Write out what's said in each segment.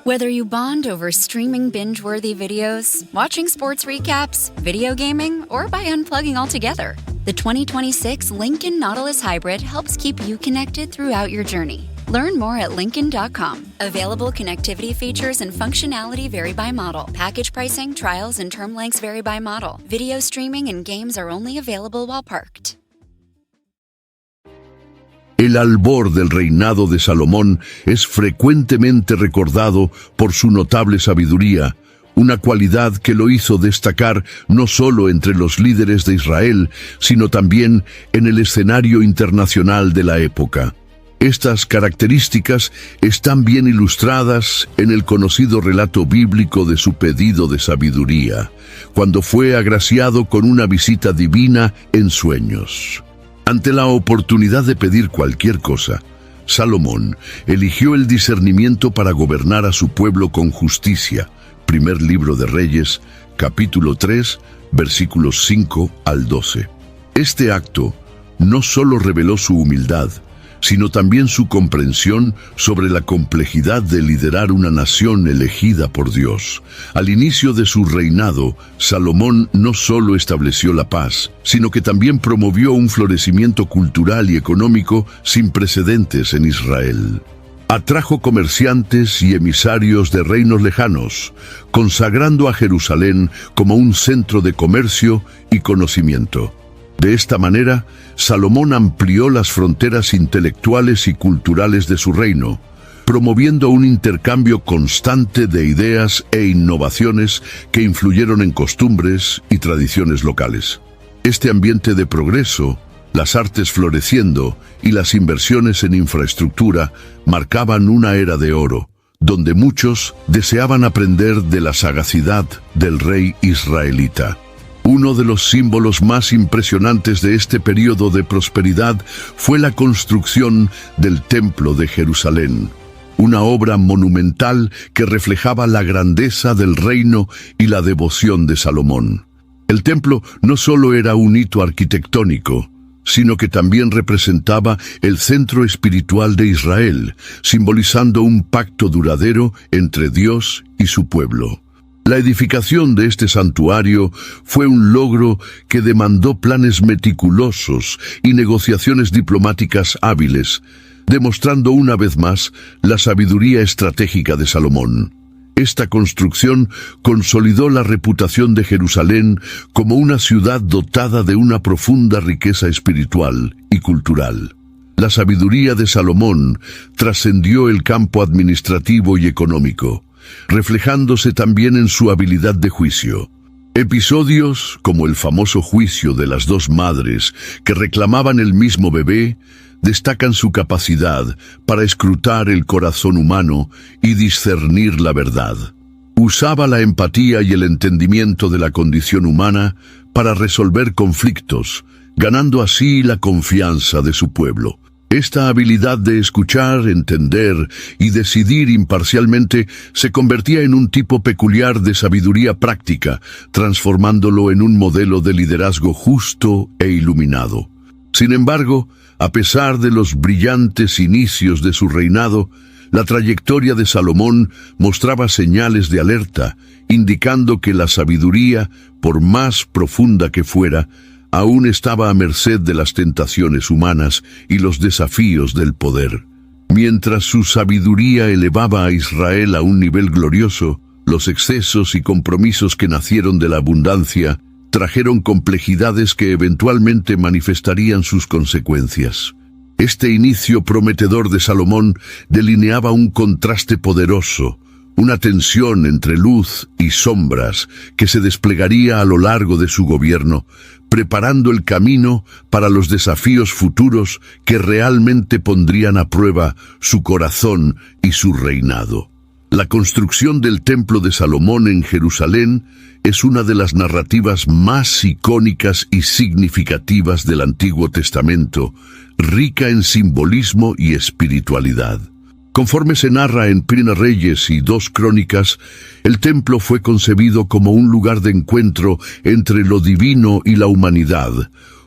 Whether you bond over streaming binge-worthy videos, watching sports recaps, video gaming, or by unplugging altogether, the 2026 Lincoln Nautilus Hybrid helps keep you connected throughout your journey. Learn more at Lincoln.com. Available connectivity features and functionality vary by model. Package pricing, trials, and term lengths vary by model. Video streaming and games are only available while parked. El albor del reinado de Salomón es frecuentemente recordado por su notable sabiduría, una cualidad que lo hizo destacar no solo entre los líderes de Israel, sino también en el escenario internacional de la época. Estas características están bien ilustradas en el conocido relato bíblico de su pedido de sabiduría, cuando fue agraciado con una visita divina en sueños. Ante la oportunidad de pedir cualquier cosa, Salomón eligió el discernimiento para gobernar a su pueblo con justicia. Primer libro de Reyes, capítulo 3, versículos 5 al 12. Este acto no solo reveló su humildad, sino también su comprensión sobre la complejidad de liderar una nación elegida por Dios. Al inicio de su reinado, Salomón no solo estableció la paz, sino que también promovió un florecimiento cultural y económico sin precedentes en Israel. Atrajo comerciantes y emisarios de reinos lejanos, consagrando a Jerusalén como un centro de comercio y conocimiento. De esta manera, Salomón amplió las fronteras intelectuales y culturales de su reino, promoviendo un intercambio constante de ideas e innovaciones que influyeron en costumbres y tradiciones locales. Este ambiente de progreso, las artes floreciendo y las inversiones en infraestructura marcaban una era de oro, donde muchos deseaban aprender de la sagacidad del rey israelita. Uno de los símbolos más impresionantes de este periodo de prosperidad fue la construcción del Templo de Jerusalén, una obra monumental que reflejaba la grandeza del reino y la devoción de Salomón. El templo no solo era un hito arquitectónico, sino que también representaba el centro espiritual de Israel, simbolizando un pacto duradero entre Dios y su pueblo. La edificación de este santuario fue un logro que demandó planes meticulosos y negociaciones diplomáticas hábiles, demostrando una vez más la sabiduría estratégica de Salomón. Esta construcción consolidó la reputación de Jerusalén como una ciudad dotada de una profunda riqueza espiritual y cultural. La sabiduría de Salomón trascendió el campo administrativo y económico, reflejándose también en su habilidad de juicio. Episodios como el famoso juicio de las dos madres que reclamaban el mismo bebé destacan su capacidad para escrutar el corazón humano y discernir la verdad. Usaba la empatía y el entendimiento de la condición humana para resolver conflictos, ganando así la confianza de su pueblo. Esta habilidad de escuchar, entender y decidir imparcialmente se convertía en un tipo peculiar de sabiduría práctica, transformándolo en un modelo de liderazgo justo e iluminado. Sin embargo, a pesar de los brillantes inicios de su reinado, la trayectoria de Salomón mostraba señales de alerta, indicando que la sabiduría, por más profunda que fuera, aún estaba a merced de las tentaciones humanas y los desafíos del poder. Mientras su sabiduría elevaba a Israel a un nivel glorioso, los excesos y compromisos que nacieron de la abundancia trajeron complejidades que eventualmente manifestarían sus consecuencias. Este inicio prometedor de Salomón delineaba un contraste poderoso, una tensión entre luz y sombras que se desplegaría a lo largo de su gobierno, preparando el camino para los desafíos futuros que realmente pondrían a prueba su corazón y su reinado. La construcción del Templo de Salomón en Jerusalén es una de las narrativas más icónicas y significativas del Antiguo Testamento, rica en simbolismo y espiritualidad. Conforme se narra en Primera Reyes y 2 Crónicas, el templo fue concebido como un lugar de encuentro entre lo divino y la humanidad,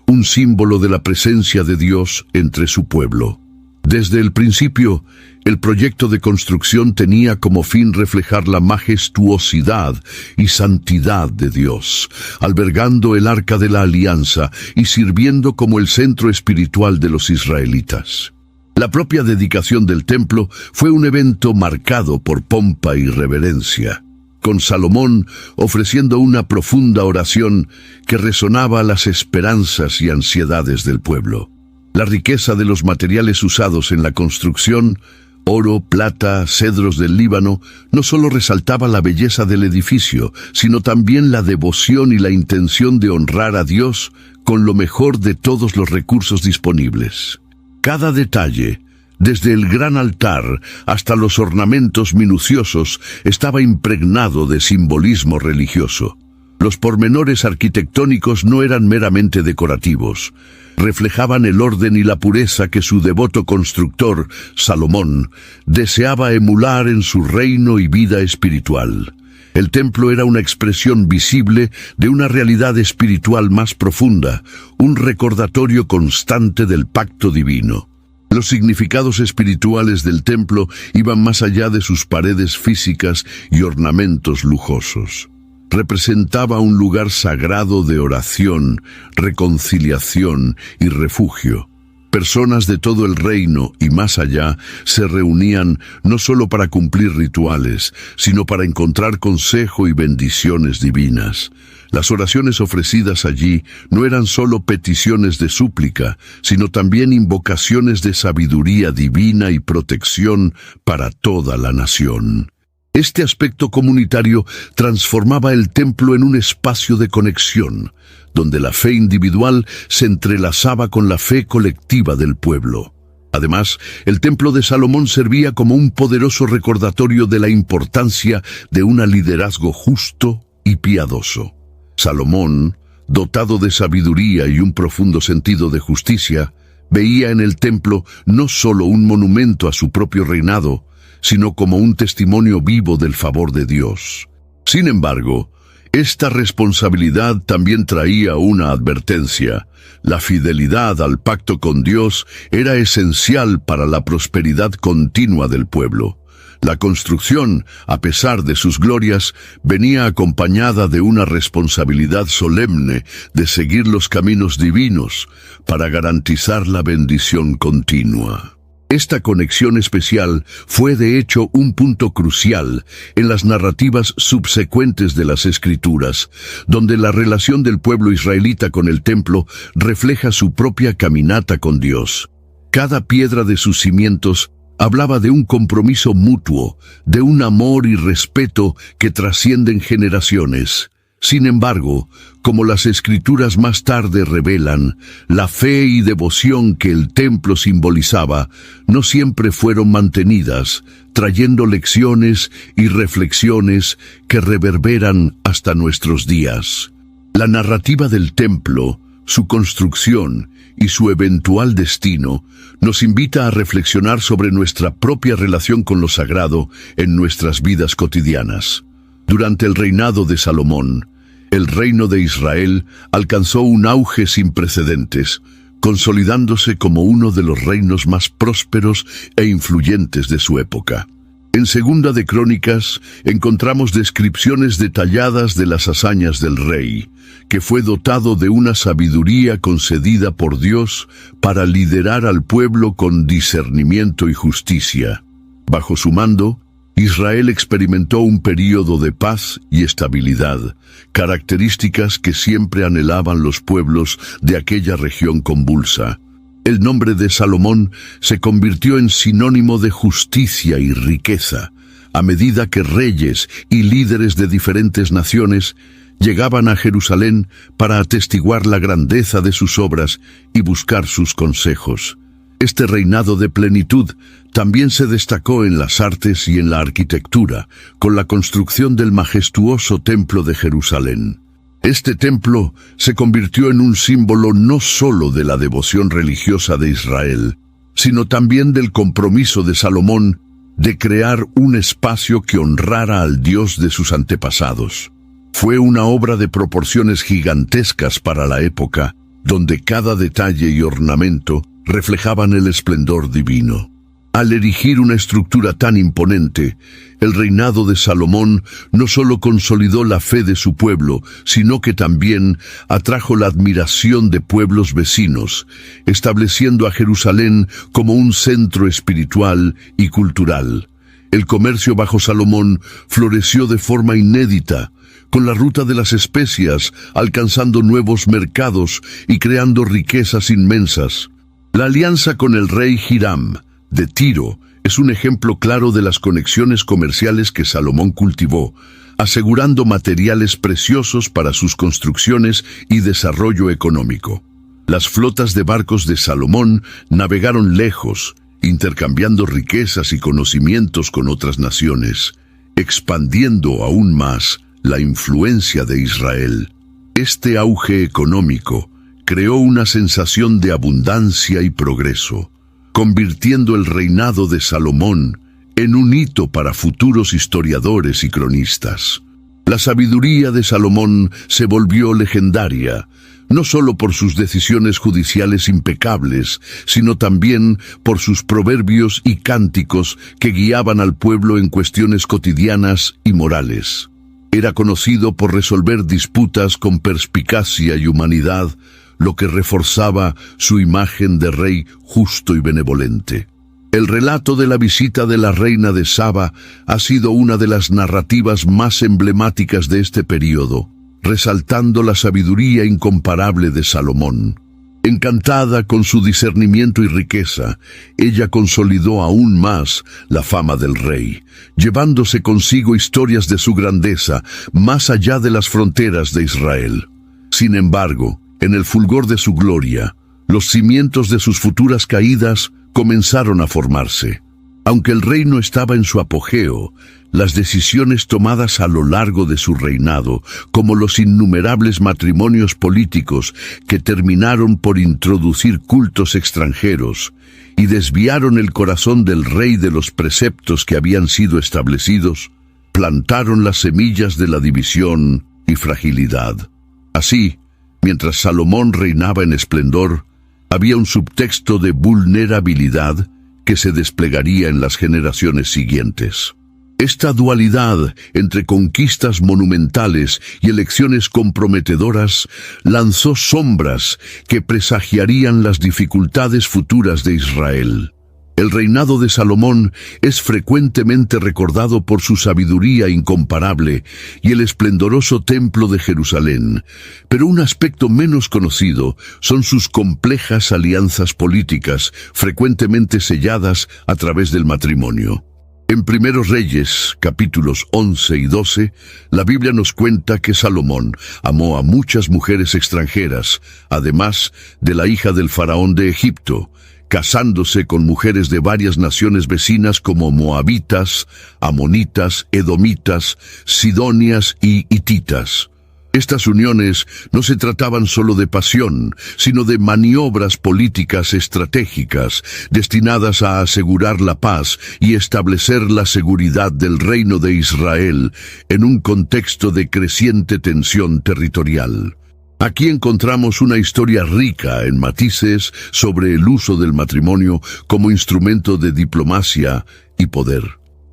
un símbolo de la presencia de Dios entre su pueblo. Desde el principio, El proyecto de construcción tenía como fin reflejar la majestuosidad y santidad de Dios, albergando el Arca de la Alianza y sirviendo como el centro espiritual de los israelitas. La propia dedicación del templo fue un evento marcado por pompa y reverencia, con Salomón ofreciendo una profunda oración que resonaba las esperanzas y ansiedades del pueblo. La riqueza de los materiales usados en la construcción, oro, plata, cedros del Líbano, no solo resaltaba la belleza del edificio, sino también la devoción y la intención de honrar a Dios con lo mejor de todos los recursos disponibles. Cada detalle, desde el gran altar hasta los ornamentos minuciosos, estaba impregnado de simbolismo religioso. Los pormenores arquitectónicos no eran meramente decorativos. Reflejaban el orden y la pureza que su devoto constructor, Salomón, deseaba emular en su reino y vida espiritual. El templo era una expresión visible de una realidad espiritual más profunda, un recordatorio constante del pacto divino. Los significados espirituales del templo iban más allá de sus paredes físicas y ornamentos lujosos. Representaba un lugar sagrado de oración, reconciliación y refugio. Personas de todo el reino y más allá se reunían no solo para cumplir rituales, sino para encontrar consejo y bendiciones divinas. Las oraciones ofrecidas allí no eran solo peticiones de súplica, sino también invocaciones de sabiduría divina y protección para toda la nación. Este aspecto comunitario transformaba el templo en un espacio de conexión, donde la fe individual se entrelazaba con la fe colectiva del pueblo. Además, el templo de Salomón servía como un poderoso recordatorio de la importancia de un liderazgo justo y piadoso. Salomón, dotado de sabiduría y un profundo sentido de justicia, veía en el templo no solo un monumento a su propio reinado, sino como un testimonio vivo del favor de Dios. Sin embargo, esta responsabilidad también traía una advertencia. La fidelidad al pacto con Dios era esencial para la prosperidad continua del pueblo. La construcción, a pesar de sus glorias, venía acompañada de una responsabilidad solemne de seguir los caminos divinos para garantizar la bendición continua. Esta conexión especial fue de hecho un punto crucial en las narrativas subsecuentes de las Escrituras, donde la relación del pueblo israelita con el templo refleja su propia caminata con Dios. Cada piedra de sus cimientos hablaba de un compromiso mutuo, de un amor y respeto que trascienden generaciones. Sin embargo, como las Escrituras más tarde revelan, la fe y devoción que el templo simbolizaba no siempre fueron mantenidas, trayendo lecciones y reflexiones que reverberan hasta nuestros días. La narrativa del templo, su construcción y su eventual destino nos invita a reflexionar sobre nuestra propia relación con lo sagrado en nuestras vidas cotidianas. Durante el reinado de Salomón, el reino de Israel alcanzó un auge sin precedentes, consolidándose como uno de los reinos más prósperos e influyentes de su época. En Segunda de Crónicas encontramos descripciones detalladas de las hazañas del rey, que fue dotado de una sabiduría concedida por Dios para liderar al pueblo con discernimiento y justicia. Bajo su mando, Israel experimentó un período de paz y estabilidad, características que siempre anhelaban los pueblos de aquella región convulsa. El nombre de Salomón se convirtió en sinónimo de justicia y riqueza, a medida que reyes y líderes de diferentes naciones llegaban a Jerusalén para atestiguar la grandeza de sus obras y buscar sus consejos. Este reinado de plenitud también se destacó en las artes y en la arquitectura, con la construcción del majestuoso Templo de Jerusalén. Este templo se convirtió en un símbolo no solo de la devoción religiosa de Israel, sino también del compromiso de Salomón de crear un espacio que honrara al Dios de sus antepasados. Fue una obra de proporciones gigantescas para la época, donde cada detalle y ornamento reflejaban el esplendor divino. Al erigir una estructura tan imponente, el reinado de Salomón no solo consolidó la fe de su pueblo, sino que también atrajo la admiración de pueblos vecinos, estableciendo a Jerusalén como un centro espiritual y cultural. El comercio bajo Salomón floreció de forma inédita, con la ruta de las especias, alcanzando nuevos mercados y creando riquezas inmensas. La alianza con el rey Hiram de Tiro es un ejemplo claro de las conexiones comerciales que Salomón cultivó, asegurando materiales preciosos para sus construcciones y desarrollo económico. Las flotas de barcos de Salomón navegaron lejos, intercambiando riquezas y conocimientos con otras naciones, expandiendo aún más la influencia de Israel. Este auge económico creó una sensación de abundancia y progreso, convirtiendo el reinado de Salomón en un hito para futuros historiadores y cronistas. La sabiduría de Salomón se volvió legendaria, no solo por sus decisiones judiciales impecables, sino también por sus proverbios y cánticos que guiaban al pueblo en cuestiones cotidianas y morales. Era conocido por resolver disputas con perspicacia y humanidad, lo que reforzaba su imagen de rey justo y benevolente. El relato de la visita de la reina de Saba ha sido una de las narrativas más emblemáticas de este período, resaltando la sabiduría incomparable de Salomón. Encantada con su discernimiento y riqueza, ella consolidó aún más la fama del rey, llevándose consigo historias de su grandeza más allá de las fronteras de Israel. Sin embargo, en el fulgor de su gloria, los cimientos de sus futuras caídas comenzaron a formarse. Aunque el reino estaba en su apogeo, las decisiones tomadas a lo largo de su reinado, como los innumerables matrimonios políticos que terminaron por introducir cultos extranjeros y desviaron el corazón del rey de los preceptos que habían sido establecidos, plantaron las semillas de la división y fragilidad. Así, mientras Salomón reinaba en esplendor, había un subtexto de vulnerabilidad que se desplegaría en las generaciones siguientes. Esta dualidad entre conquistas monumentales y elecciones comprometedoras lanzó sombras que presagiarían las dificultades futuras de Israel. El reinado de Salomón es frecuentemente recordado por su sabiduría incomparable y el esplendoroso templo de Jerusalén, pero un aspecto menos conocido son sus complejas alianzas políticas, frecuentemente selladas a través del matrimonio. En Primeros Reyes, capítulos 11 y 12, la Biblia nos cuenta que Salomón amó a muchas mujeres extranjeras, además de la hija del faraón de Egipto, casándose con mujeres de varias naciones vecinas como moabitas, amonitas, edomitas, sidonias y hititas. Estas uniones no se trataban solo de pasión, sino de maniobras políticas estratégicas destinadas a asegurar la paz y establecer la seguridad del reino de Israel en un contexto de creciente tensión territorial. Aquí encontramos una historia rica en matices sobre el uso del matrimonio como instrumento de diplomacia y poder.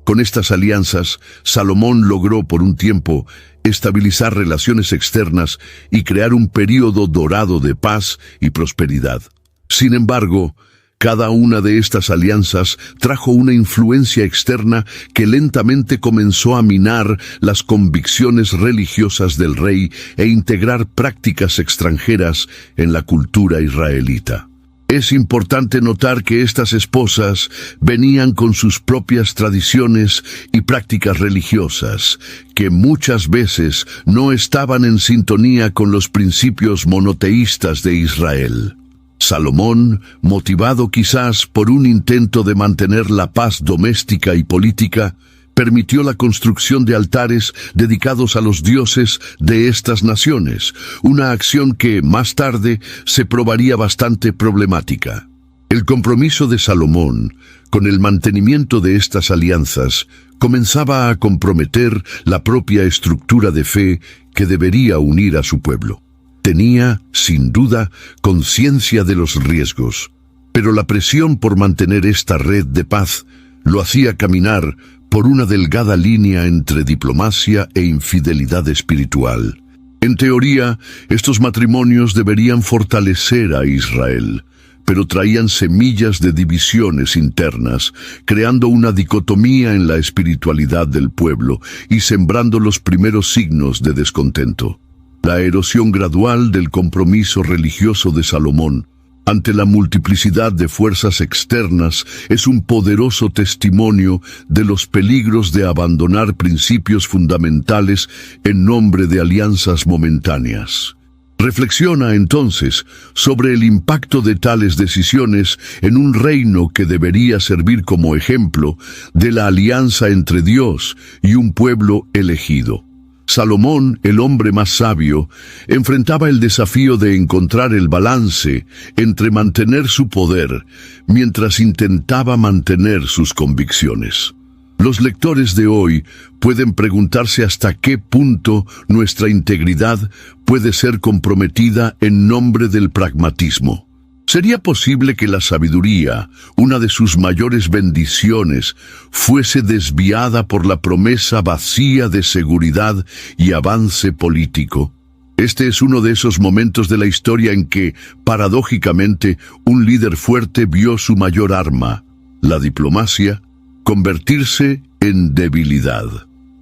Con estas alianzas, Salomón logró por un tiempo estabilizar relaciones externas y crear un período dorado de paz y prosperidad. Sin embargo, cada una de estas alianzas trajo una influencia externa que lentamente comenzó a minar las convicciones religiosas del rey e integrar prácticas extranjeras en la cultura israelita. Es importante notar que estas esposas venían con sus propias tradiciones y prácticas religiosas, que muchas veces no estaban en sintonía con los principios monoteístas de Israel. Salomón, motivado quizás por un intento de mantener la paz doméstica y política, permitió la construcción de altares dedicados a los dioses de estas naciones, una acción que, más tarde, se probaría bastante problemática. El compromiso de Salomón con el mantenimiento de estas alianzas comenzaba a comprometer la propia estructura de fe que debería unir a su pueblo. Tenía, sin duda, conciencia de los riesgos. Pero la presión por mantener esta red de paz lo hacía caminar por una delgada línea entre diplomacia e infidelidad espiritual. En teoría, estos matrimonios deberían fortalecer a Israel, pero traían semillas de divisiones internas, creando una dicotomía en la espiritualidad del pueblo y sembrando los primeros signos de descontento. La erosión gradual del compromiso religioso de Salomón ante la multiplicidad de fuerzas externas es un poderoso testimonio de los peligros de abandonar principios fundamentales en nombre de alianzas momentáneas. Reflexiona entonces sobre el impacto de tales decisiones en un reino que debería servir como ejemplo de la alianza entre Dios y un pueblo elegido. Salomón, el hombre más sabio, enfrentaba el desafío de encontrar el balance entre mantener su poder mientras intentaba mantener sus convicciones. Los lectores de hoy pueden preguntarse hasta qué punto nuestra integridad puede ser comprometida en nombre del pragmatismo. ¿Sería posible que la sabiduría, una de sus mayores bendiciones, fuese desviada por la promesa vacía de seguridad y avance político? Este es uno de esos momentos de la historia en que, paradójicamente, un líder fuerte vio su mayor arma, la diplomacia, convertirse en debilidad.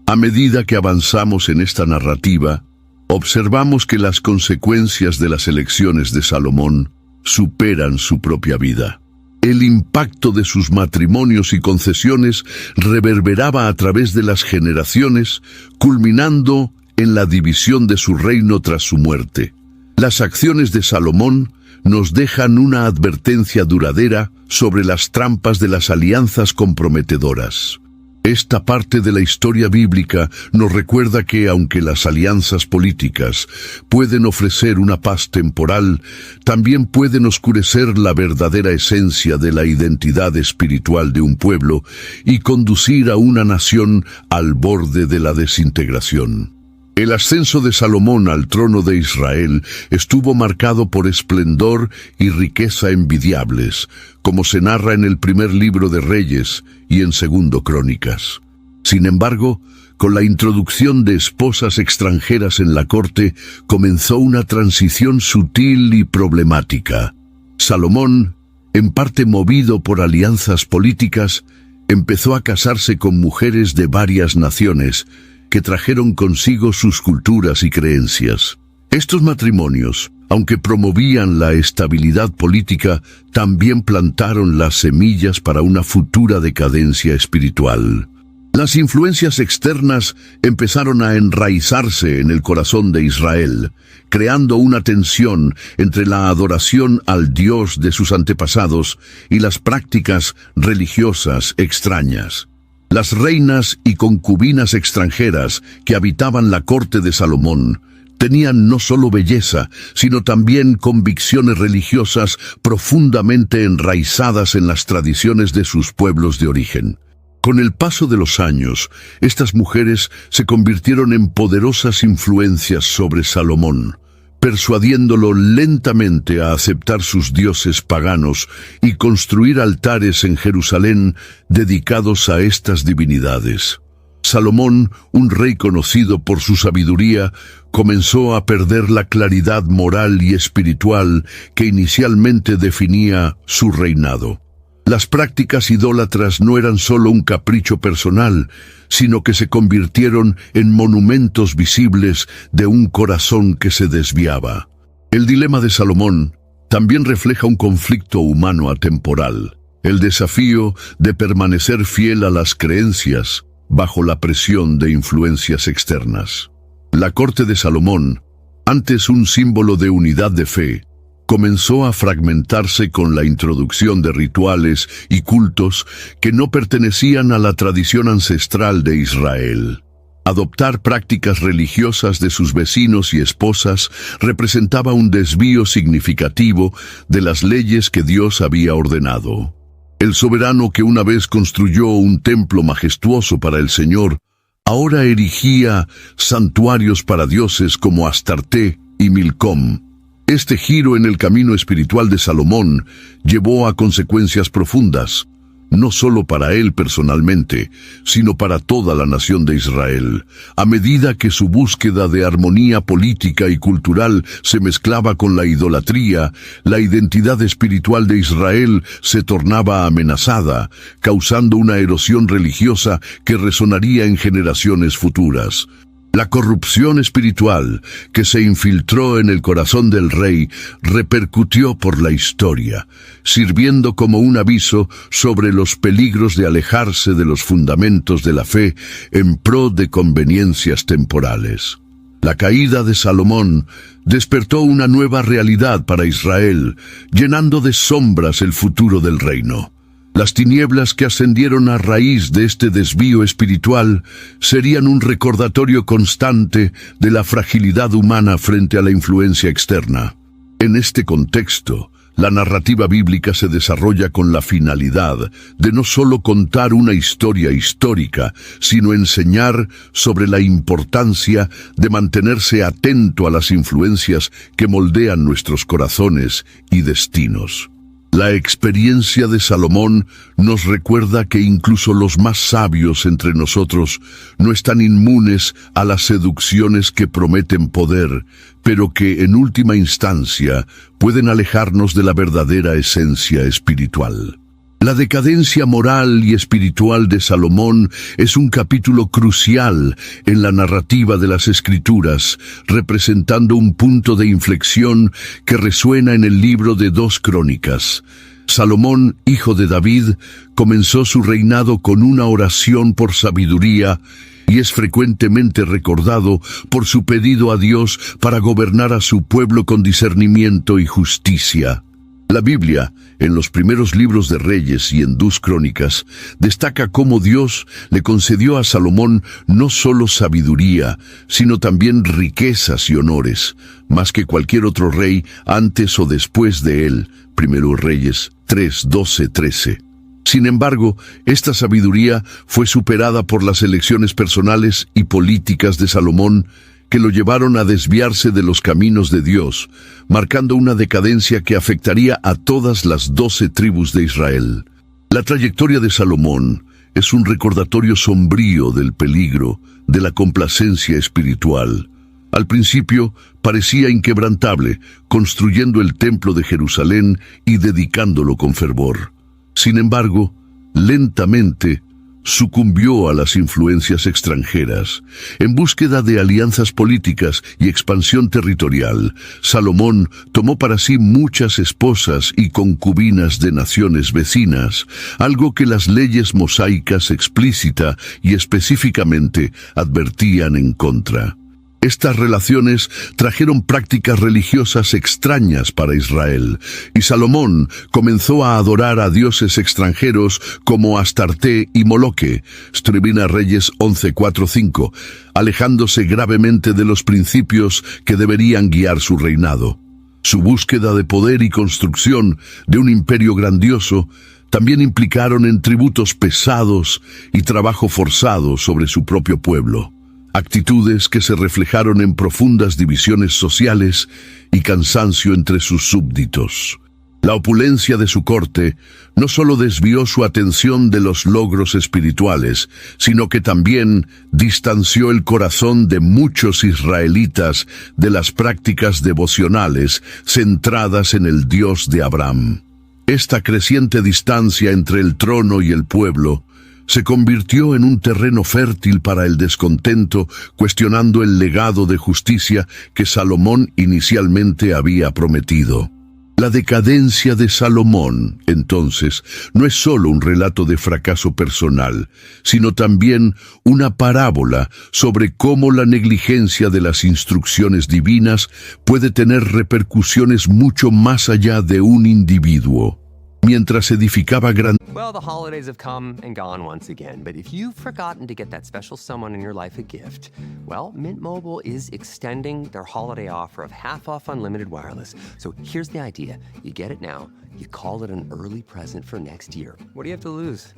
A medida que avanzamos en esta narrativa, observamos que las consecuencias de las elecciones de Salomón superan su propia vida. El impacto de sus matrimonios y concesiones reverberaba a través de las generaciones, culminando en la división de su reino tras su muerte. Las acciones de Salomón nos dejan una advertencia duradera sobre las trampas de las alianzas comprometedoras. Esta parte de la historia bíblica nos recuerda que, aunque las alianzas políticas pueden ofrecer una paz temporal, también pueden oscurecer la verdadera esencia de la identidad espiritual de un pueblo y conducir a una nación al borde de la desintegración. El ascenso de Salomón al trono de Israel estuvo marcado por esplendor y riqueza envidiables, como se narra en el primer libro de Reyes y en segundo Crónicas. Sin embargo, con la introducción de esposas extranjeras en la corte, comenzó una transición sutil y problemática. Salomón, en parte movido por alianzas políticas, empezó a casarse con mujeres de varias naciones, que trajeron consigo sus culturas y creencias. Estos matrimonios, aunque promovían la estabilidad política, también plantaron las semillas para una futura decadencia espiritual. Las influencias externas empezaron a enraizarse en el corazón de Israel, creando una tensión entre la adoración al Dios de sus antepasados y las prácticas religiosas extrañas. Las reinas y concubinas extranjeras que habitaban la corte de Salomón tenían no solo belleza, sino también convicciones religiosas profundamente enraizadas en las tradiciones de sus pueblos de origen. Con el paso de los años, estas mujeres se convirtieron en poderosas influencias sobre Salomón, persuadiéndolo lentamente a aceptar sus dioses paganos y construir altares en Jerusalén dedicados a estas divinidades. Salomón, un rey conocido por su sabiduría, comenzó a perder la claridad moral y espiritual que inicialmente definía su reinado. Las prácticas idólatras no eran solo un capricho personal, sino que se convirtieron en monumentos visibles de un corazón que se desviaba. El dilema de Salomón también refleja un conflicto humano atemporal, el desafío de permanecer fiel a las creencias bajo la presión de influencias externas. La corte de Salomón, antes un símbolo de unidad de fe, comenzó a fragmentarse con la introducción de rituales y cultos que no pertenecían a la tradición ancestral de Israel. Adoptar prácticas religiosas de sus vecinos y esposas representaba un desvío significativo de las leyes que Dios había ordenado. El soberano que una vez construyó un templo majestuoso para el Señor, ahora erigía santuarios para dioses como Astarté y Milcom. Este giro en el camino espiritual de Salomón llevó a consecuencias profundas, no solo para él personalmente, sino para toda la nación de Israel, a medida que su búsqueda de armonía política y cultural se mezclaba con la idolatría. La identidad espiritual de Israel se tornaba amenazada, causando una erosión religiosa que resonaría en generaciones futuras. La corrupción espiritual que se infiltró en el corazón del rey repercutió por la historia, sirviendo como un aviso sobre los peligros de alejarse de los fundamentos de la fe en pro de conveniencias temporales. La caída de Salomón despertó una nueva realidad para Israel, llenando de sombras el futuro del reino. Las tinieblas que ascendieron a raíz de este desvío espiritual serían un recordatorio constante de la fragilidad humana frente a la influencia externa. En este contexto, la narrativa bíblica se desarrolla con la finalidad de no solo contar una historia histórica, sino enseñar sobre la importancia de mantenerse atento a las influencias que moldean nuestros corazones y destinos. La experiencia de Salomón nos recuerda que incluso los más sabios entre nosotros no están inmunes a las seducciones que prometen poder, pero que en última instancia pueden alejarnos de la verdadera esencia espiritual. La decadencia moral y espiritual de Salomón es un capítulo crucial en la narrativa de las Escrituras, representando un punto de inflexión que resuena en el libro de 2 Crónicas. Salomón, hijo de David, comenzó su reinado con una oración por sabiduría y es frecuentemente recordado por su pedido a Dios para gobernar a su pueblo con discernimiento y justicia. La Biblia, en los primeros libros de Reyes y en 2 Crónicas, destaca cómo Dios le concedió a Salomón no solo sabiduría, sino también riquezas y honores, más que cualquier otro rey antes o después de él. 1 Reyes 3, 12, 13. Sin embargo, esta sabiduría fue superada por las elecciones personales y políticas de Salomón, que lo llevaron a desviarse de los caminos de Dios, marcando una decadencia que afectaría a todas las 12 tribus de Israel. La trayectoria de Salomón es un recordatorio sombrío del peligro de la complacencia espiritual. Al principio parecía inquebrantable, construyendo el templo de Jerusalén y dedicándolo con fervor. Sin embargo, lentamente sucumbió a las influencias extranjeras. En búsqueda de alianzas políticas y expansión territorial, Salomón tomó para sí muchas esposas y concubinas de naciones vecinas, algo que las leyes mosaicas explícita y específicamente advertían en contra. Estas relaciones trajeron prácticas religiosas extrañas para Israel, y Salomón comenzó a adorar a dioses extranjeros como Astarte y Moloque, Primera Reyes 11, 4, 5, alejándose gravemente de los principios que deberían guiar su reinado. Su búsqueda de poder y construcción de un imperio grandioso también implicaron en tributos pesados y trabajo forzado sobre su propio pueblo. Actitudes que se reflejaron en profundas divisiones sociales y cansancio entre sus súbditos. La opulencia de su corte no solo desvió su atención de los logros espirituales, sino que también distanció el corazón de muchos israelitas de las prácticas devocionales centradas en el Dios de Abraham. Esta creciente distancia entre el trono y el pueblo se convirtió en un terreno fértil para el descontento, cuestionando el legado de justicia que Salomón inicialmente había prometido. La decadencia de Salomón, entonces, no es solo un relato de fracaso personal, sino también una parábola sobre cómo la negligencia de las instrucciones divinas puede tener repercusiones mucho más allá de un individuo. Mientras edificaba Well, the holidays have come and gone once again, but if you've forgotten to get that special someone in your life a gift, well, Mint Mobile is extending their holiday offer of half off unlimited wireless. So here's the idea. You get it now, you call it an early present for next year. What do you have to lose?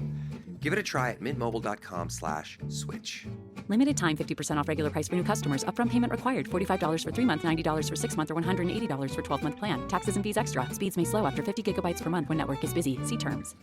Give it a try at mintmobile.com/switch. Limited time 50% off regular price for new customers. Upfront payment required. $45 for 3 months, $90 for 6 months, or $180 for 12-month plan. Taxes and fees extra. Speeds may slow after 50 gigabytes per month when network is busy. See terms.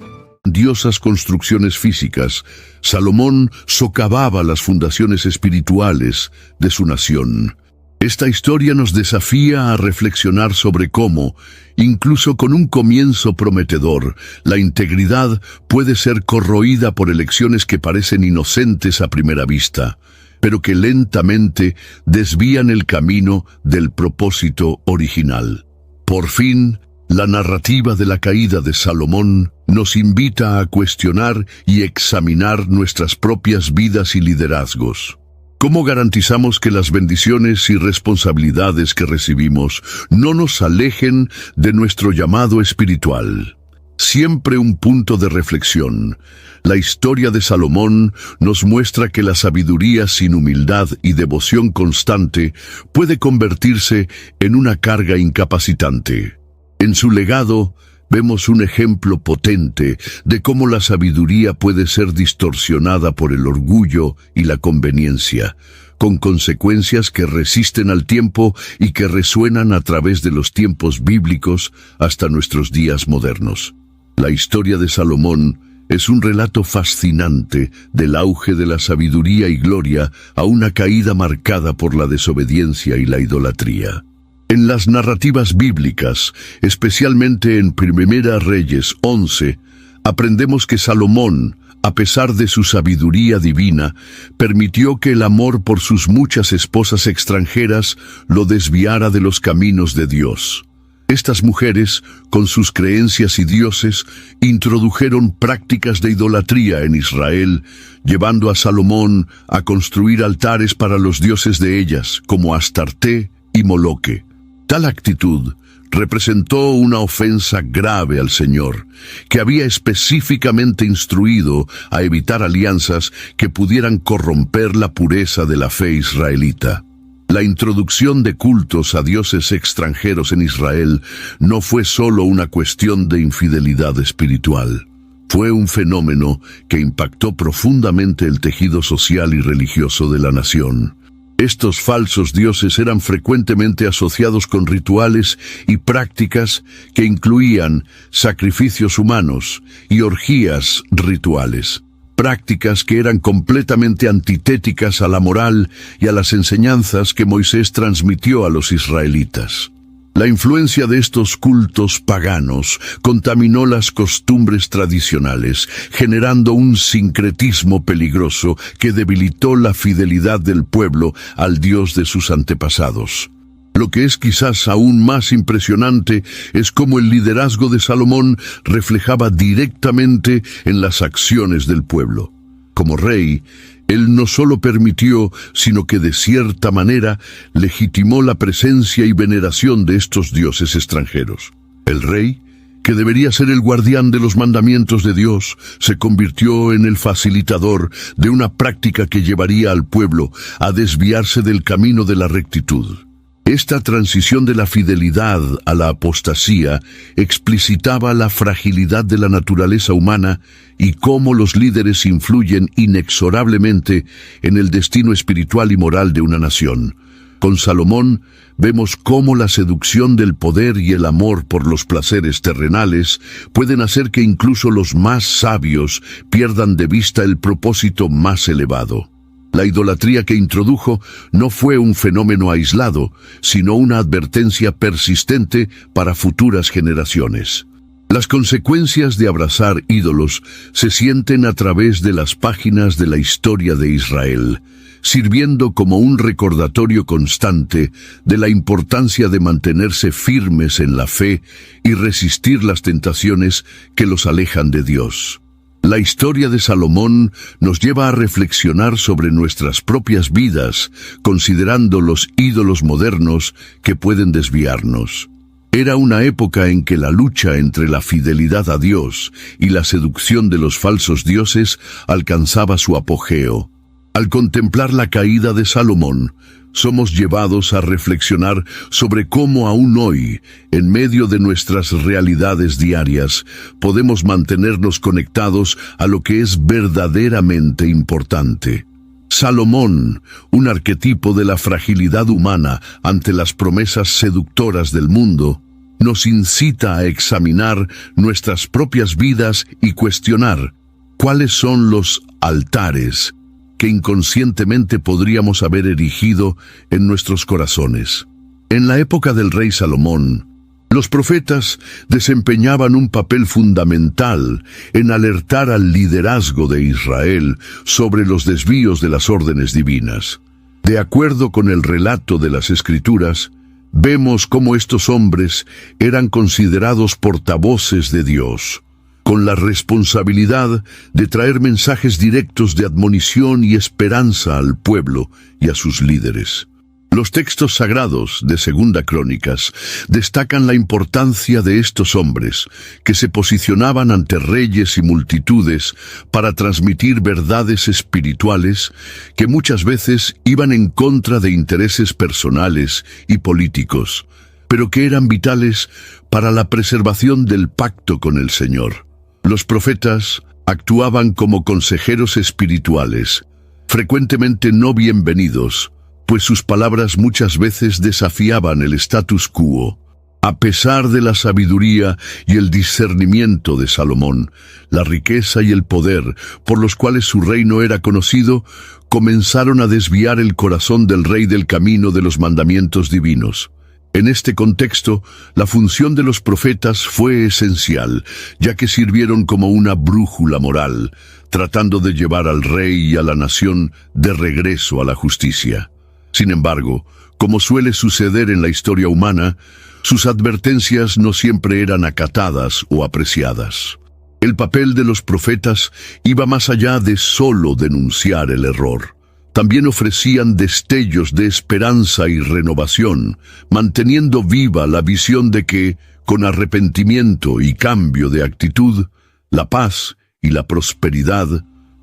Grandiosas construcciones físicas, Salomón socavaba las fundaciones espirituales de su nación. Esta historia nos desafía a reflexionar sobre cómo, incluso con un comienzo prometedor, la integridad puede ser corroída por elecciones que parecen inocentes a primera vista, pero que lentamente desvían el camino del propósito original. Por fin, la narrativa de la caída de Salomón nos invita a cuestionar y examinar nuestras propias vidas y liderazgos. ¿Cómo garantizamos que las bendiciones y responsabilidades que recibimos no nos alejen de nuestro llamado espiritual? Siempre un punto de reflexión. La historia de Salomón nos muestra que la sabiduría sin humildad y devoción constante puede convertirse en una carga incapacitante. En su legado, vemos un ejemplo potente de cómo la sabiduría puede ser distorsionada por el orgullo y la conveniencia, con consecuencias que resisten al tiempo y que resuenan a través de los tiempos bíblicos hasta nuestros días modernos. La historia de Salomón es un relato fascinante del auge de la sabiduría y gloria a una caída marcada por la desobediencia y la idolatría. En las narrativas bíblicas, especialmente en Primera Reyes 11, aprendemos que Salomón, a pesar de su sabiduría divina, permitió que el amor por sus muchas esposas extranjeras lo desviara de los caminos de Dios. Estas mujeres, con sus creencias y dioses, introdujeron prácticas de idolatría en Israel, llevando a Salomón a construir altares para los dioses de ellas, como Astarté y Moloque. Tal actitud representó una ofensa grave al Señor, que había específicamente instruido a evitar alianzas que pudieran corromper la pureza de la fe israelita. La introducción de cultos a dioses extranjeros en Israel no fue solo una cuestión de infidelidad espiritual. Fue un fenómeno que impactó profundamente el tejido social y religioso de la nación. Estos falsos dioses eran frecuentemente asociados con rituales y prácticas que incluían sacrificios humanos y orgías rituales, prácticas que eran completamente antitéticas a la moral y a las enseñanzas que Moisés transmitió a los israelitas. La influencia de estos cultos paganos contaminó las costumbres tradicionales, generando un sincretismo peligroso que debilitó la fidelidad del pueblo al Dios de sus antepasados. Lo que es quizás aún más impresionante es cómo el liderazgo de Salomón reflejaba directamente en las acciones del pueblo. Como rey, él no solo permitió, sino que de cierta manera legitimó la presencia y veneración de estos dioses extranjeros. El rey, que debería ser el guardián de los mandamientos de Dios, se convirtió en el facilitador de una práctica que llevaría al pueblo a desviarse del camino de la rectitud. Esta transición de la fidelidad a la apostasía explicitaba la fragilidad de la naturaleza humana y cómo los líderes influyen inexorablemente en el destino espiritual y moral de una nación. Con Salomón vemos cómo la seducción del poder y el amor por los placeres terrenales pueden hacer que incluso los más sabios pierdan de vista el propósito más elevado. La idolatría que introdujo no fue un fenómeno aislado, sino una advertencia persistente para futuras generaciones. Las consecuencias de abrazar ídolos se sienten a través de las páginas de la historia de Israel, sirviendo como un recordatorio constante de la importancia de mantenerse firmes en la fe y resistir las tentaciones que los alejan de Dios. La historia de Salomón nos lleva a reflexionar sobre nuestras propias vidas, considerando los ídolos modernos que pueden desviarnos. Era una época en que la lucha entre la fidelidad a Dios y la seducción de los falsos dioses alcanzaba su apogeo. Al contemplar la caída de Salomón, somos llevados a reflexionar sobre cómo aún hoy, en medio de nuestras realidades diarias, podemos mantenernos conectados a lo que es verdaderamente importante. Salomón, un arquetipo de la fragilidad humana ante las promesas seductoras del mundo, nos incita a examinar nuestras propias vidas y cuestionar cuáles son los altares que inconscientemente podríamos haber erigido en nuestros corazones. En la época del rey Salomón, los profetas desempeñaban un papel fundamental en alertar al liderazgo de Israel sobre los desvíos de las órdenes divinas. De acuerdo con el relato de las Escrituras, vemos cómo estos hombres eran considerados portavoces de Dios, con la responsabilidad de traer mensajes directos de admonición y esperanza al pueblo y a sus líderes. Los textos sagrados de Segunda Crónicas destacan la importancia de estos hombres, que se posicionaban ante reyes y multitudes para transmitir verdades espirituales que muchas veces iban en contra de intereses personales y políticos, pero que eran vitales para la preservación del pacto con el Señor. Los profetas actuaban como consejeros espirituales, frecuentemente no bienvenidos, pues sus palabras muchas veces desafiaban el status quo. A pesar de la sabiduría y el discernimiento de Salomón, la riqueza y el poder por los cuales su reino era conocido, comenzaron a desviar el corazón del rey del camino de los mandamientos divinos. En este contexto, la función de los profetas fue esencial, ya que sirvieron como una brújula moral, tratando de llevar al rey y a la nación de regreso a la justicia. Sin embargo, como suele suceder en la historia humana, sus advertencias no siempre eran acatadas o apreciadas. El papel de los profetas iba más allá de solo denunciar el error. También ofrecían destellos de esperanza y renovación, manteniendo viva la visión de que, con arrepentimiento y cambio de actitud, la paz y la prosperidad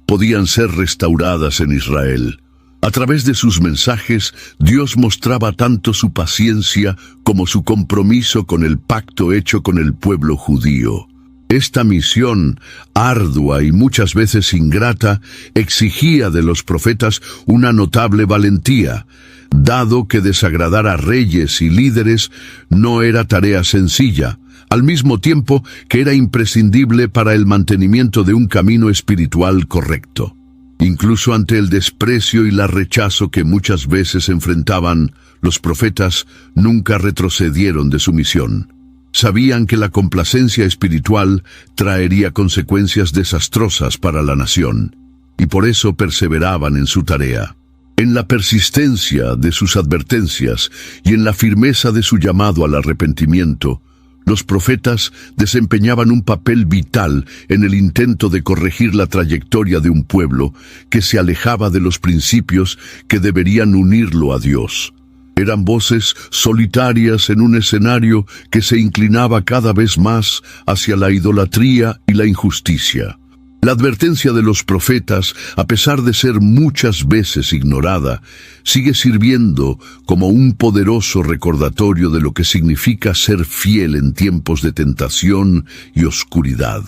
podían ser restauradas en Israel. A través de sus mensajes, Dios mostraba tanto su paciencia como su compromiso con el pacto hecho con el pueblo judío. Esta misión, ardua y muchas veces ingrata, exigía de los profetas una notable valentía, dado que desagradar a reyes y líderes no era tarea sencilla, al mismo tiempo que era imprescindible para el mantenimiento de un camino espiritual correcto. Incluso ante el desprecio y la rechazo que muchas veces enfrentaban, los profetas nunca retrocedieron de su misión. Sabían que la complacencia espiritual traería consecuencias desastrosas para la nación, y por eso perseveraban en su tarea. En la persistencia de sus advertencias y en la firmeza de su llamado al arrepentimiento, los profetas desempeñaban un papel vital en el intento de corregir la trayectoria de un pueblo que se alejaba de los principios que deberían unirlo a Dios. Eran voces solitarias en un escenario que se inclinaba cada vez más hacia la idolatría y la injusticia. La advertencia de los profetas, a pesar de ser muchas veces ignorada, sigue sirviendo como un poderoso recordatorio de lo que significa ser fiel en tiempos de tentación y oscuridad.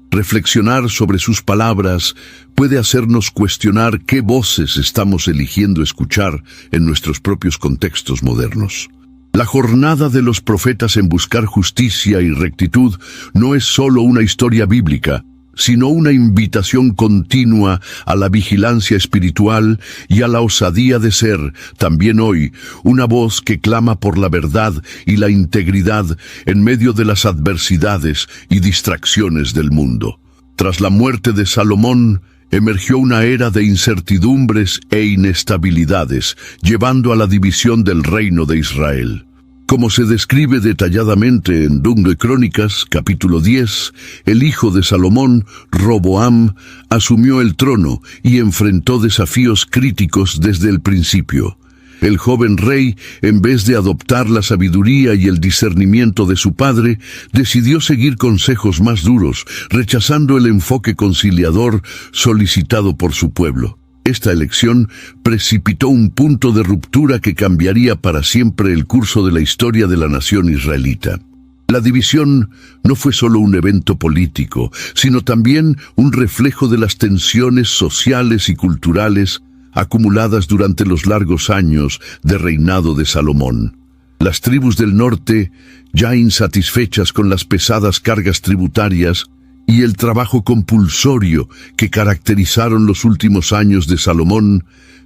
Reflexionar sobre sus palabras puede hacernos cuestionar qué voces estamos eligiendo escuchar en nuestros propios contextos modernos. La jornada de los profetas en buscar justicia y rectitud no es solo una historia bíblica, sino una invitación continua a la vigilancia espiritual y a la osadía de ser, también hoy, una voz que clama por la verdad y la integridad en medio de las adversidades y distracciones del mundo. Tras la muerte de Salomón, emergió una era de incertidumbres e inestabilidades, llevando a la división del reino de Israel. Como se describe detalladamente en 2 Crónicas, capítulo 10, el hijo de Salomón, Roboam, asumió el trono y enfrentó desafíos críticos desde el principio. El joven rey, en vez de adoptar la sabiduría y el discernimiento de su padre, decidió seguir consejos más duros, rechazando el enfoque conciliador solicitado por su pueblo. Esta elección precipitó un punto de ruptura que cambiaría para siempre el curso de la historia de la nación israelita. La división no fue solo un evento político, sino también un reflejo de las tensiones sociales y culturales acumuladas durante los largos años de reinado de Salomón. Las tribus del norte, ya insatisfechas con las pesadas cargas tributarias y el trabajo compulsorio que caracterizaron los últimos años de Salomón,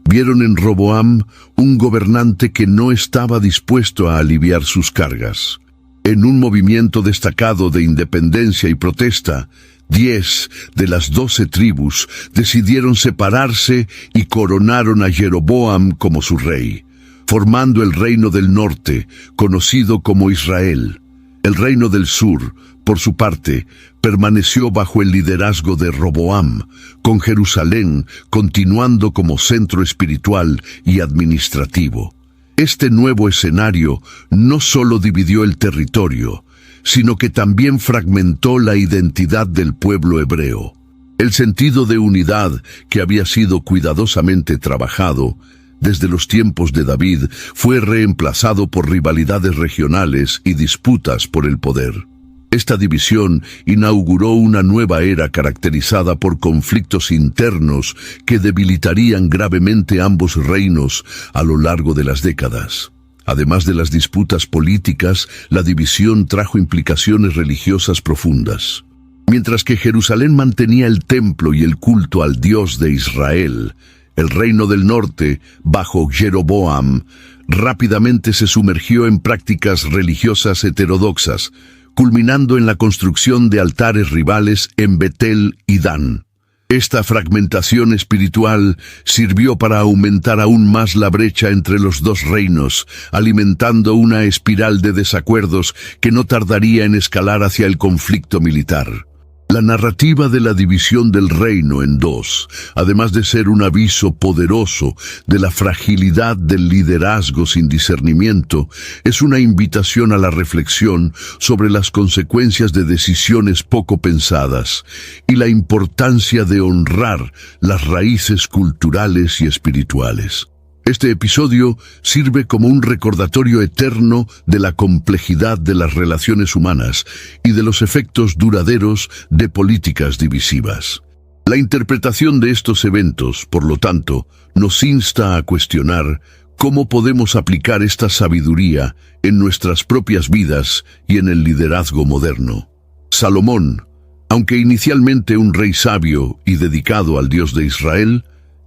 vieron en Roboam un gobernante que no estaba dispuesto a aliviar sus cargas. En un movimiento destacado de independencia y protesta, 10 de las 12 tribus decidieron separarse y coronaron a Jeroboam como su rey, formando el reino del norte, conocido como Israel. El reino del sur, por su parte, permaneció bajo el liderazgo de Roboam, con Jerusalén continuando como centro espiritual y administrativo. Este nuevo escenario no solo dividió el territorio, sino que también fragmentó la identidad del pueblo hebreo. El sentido de unidad que había sido cuidadosamente trabajado desde los tiempos de David fue reemplazado por rivalidades regionales y disputas por el poder. Esta división inauguró una nueva era caracterizada por conflictos internos que debilitarían gravemente ambos reinos a lo largo de las décadas. Además de las disputas políticas, la división trajo implicaciones religiosas profundas. Mientras que Jerusalén mantenía el templo y el culto al Dios de Israel, el reino del norte, bajo Jeroboam, rápidamente se sumergió en prácticas religiosas heterodoxas, culminando en la construcción de altares rivales en Betel y Dan. Esta fragmentación espiritual sirvió para aumentar aún más la brecha entre los dos reinos, alimentando una espiral de desacuerdos que no tardaría en escalar hacia el conflicto militar. La narrativa de la división del reino en dos, además de ser un aviso poderoso de la fragilidad del liderazgo sin discernimiento, es una invitación a la reflexión sobre las consecuencias de decisiones poco pensadas y la importancia de honrar las raíces culturales y espirituales. Este episodio sirve como un recordatorio eterno de la complejidad de las relaciones humanas y de los efectos duraderos de políticas divisivas. La interpretación de estos eventos, por lo tanto, nos insta a cuestionar cómo podemos aplicar esta sabiduría en nuestras propias vidas y en el liderazgo moderno. Salomón, aunque inicialmente un rey sabio y dedicado al Dios de Israel,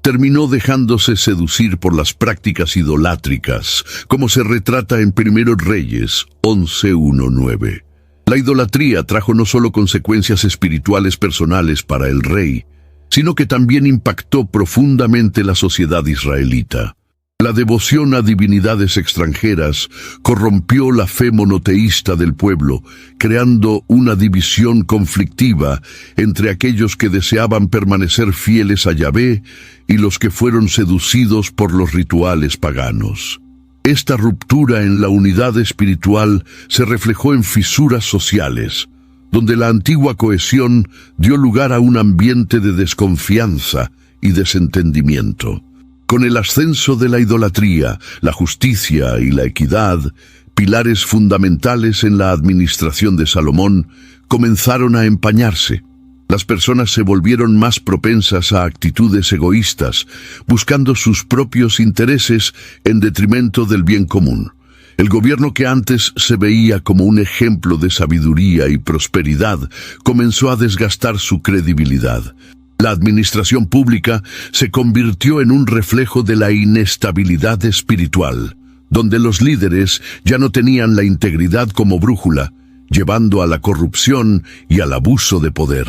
terminó dejándose seducir por las prácticas idolátricas, como se retrata en 1 Reyes 11:1-9. La idolatría trajo no solo consecuencias espirituales personales para el rey, sino que también impactó profundamente la sociedad israelita. La devoción a divinidades extranjeras corrompió la fe monoteísta del pueblo, creando una división conflictiva entre aquellos que deseaban permanecer fieles a Yahvé y los que fueron seducidos por los rituales paganos. Esta ruptura en la unidad espiritual se reflejó en fisuras sociales, donde la antigua cohesión dio lugar a un ambiente de desconfianza y desentendimiento. Con el ascenso de la idolatría, la justicia y la equidad, pilares fundamentales en la administración de Salomón, comenzaron a empañarse. Las personas se volvieron más propensas a actitudes egoístas, buscando sus propios intereses en detrimento del bien común. El gobierno que antes se veía como un ejemplo de sabiduría y prosperidad comenzó a desgastar su credibilidad. La administración pública se convirtió en un reflejo de la inestabilidad espiritual, donde los líderes ya no tenían la integridad como brújula, llevando a la corrupción y al abuso de poder.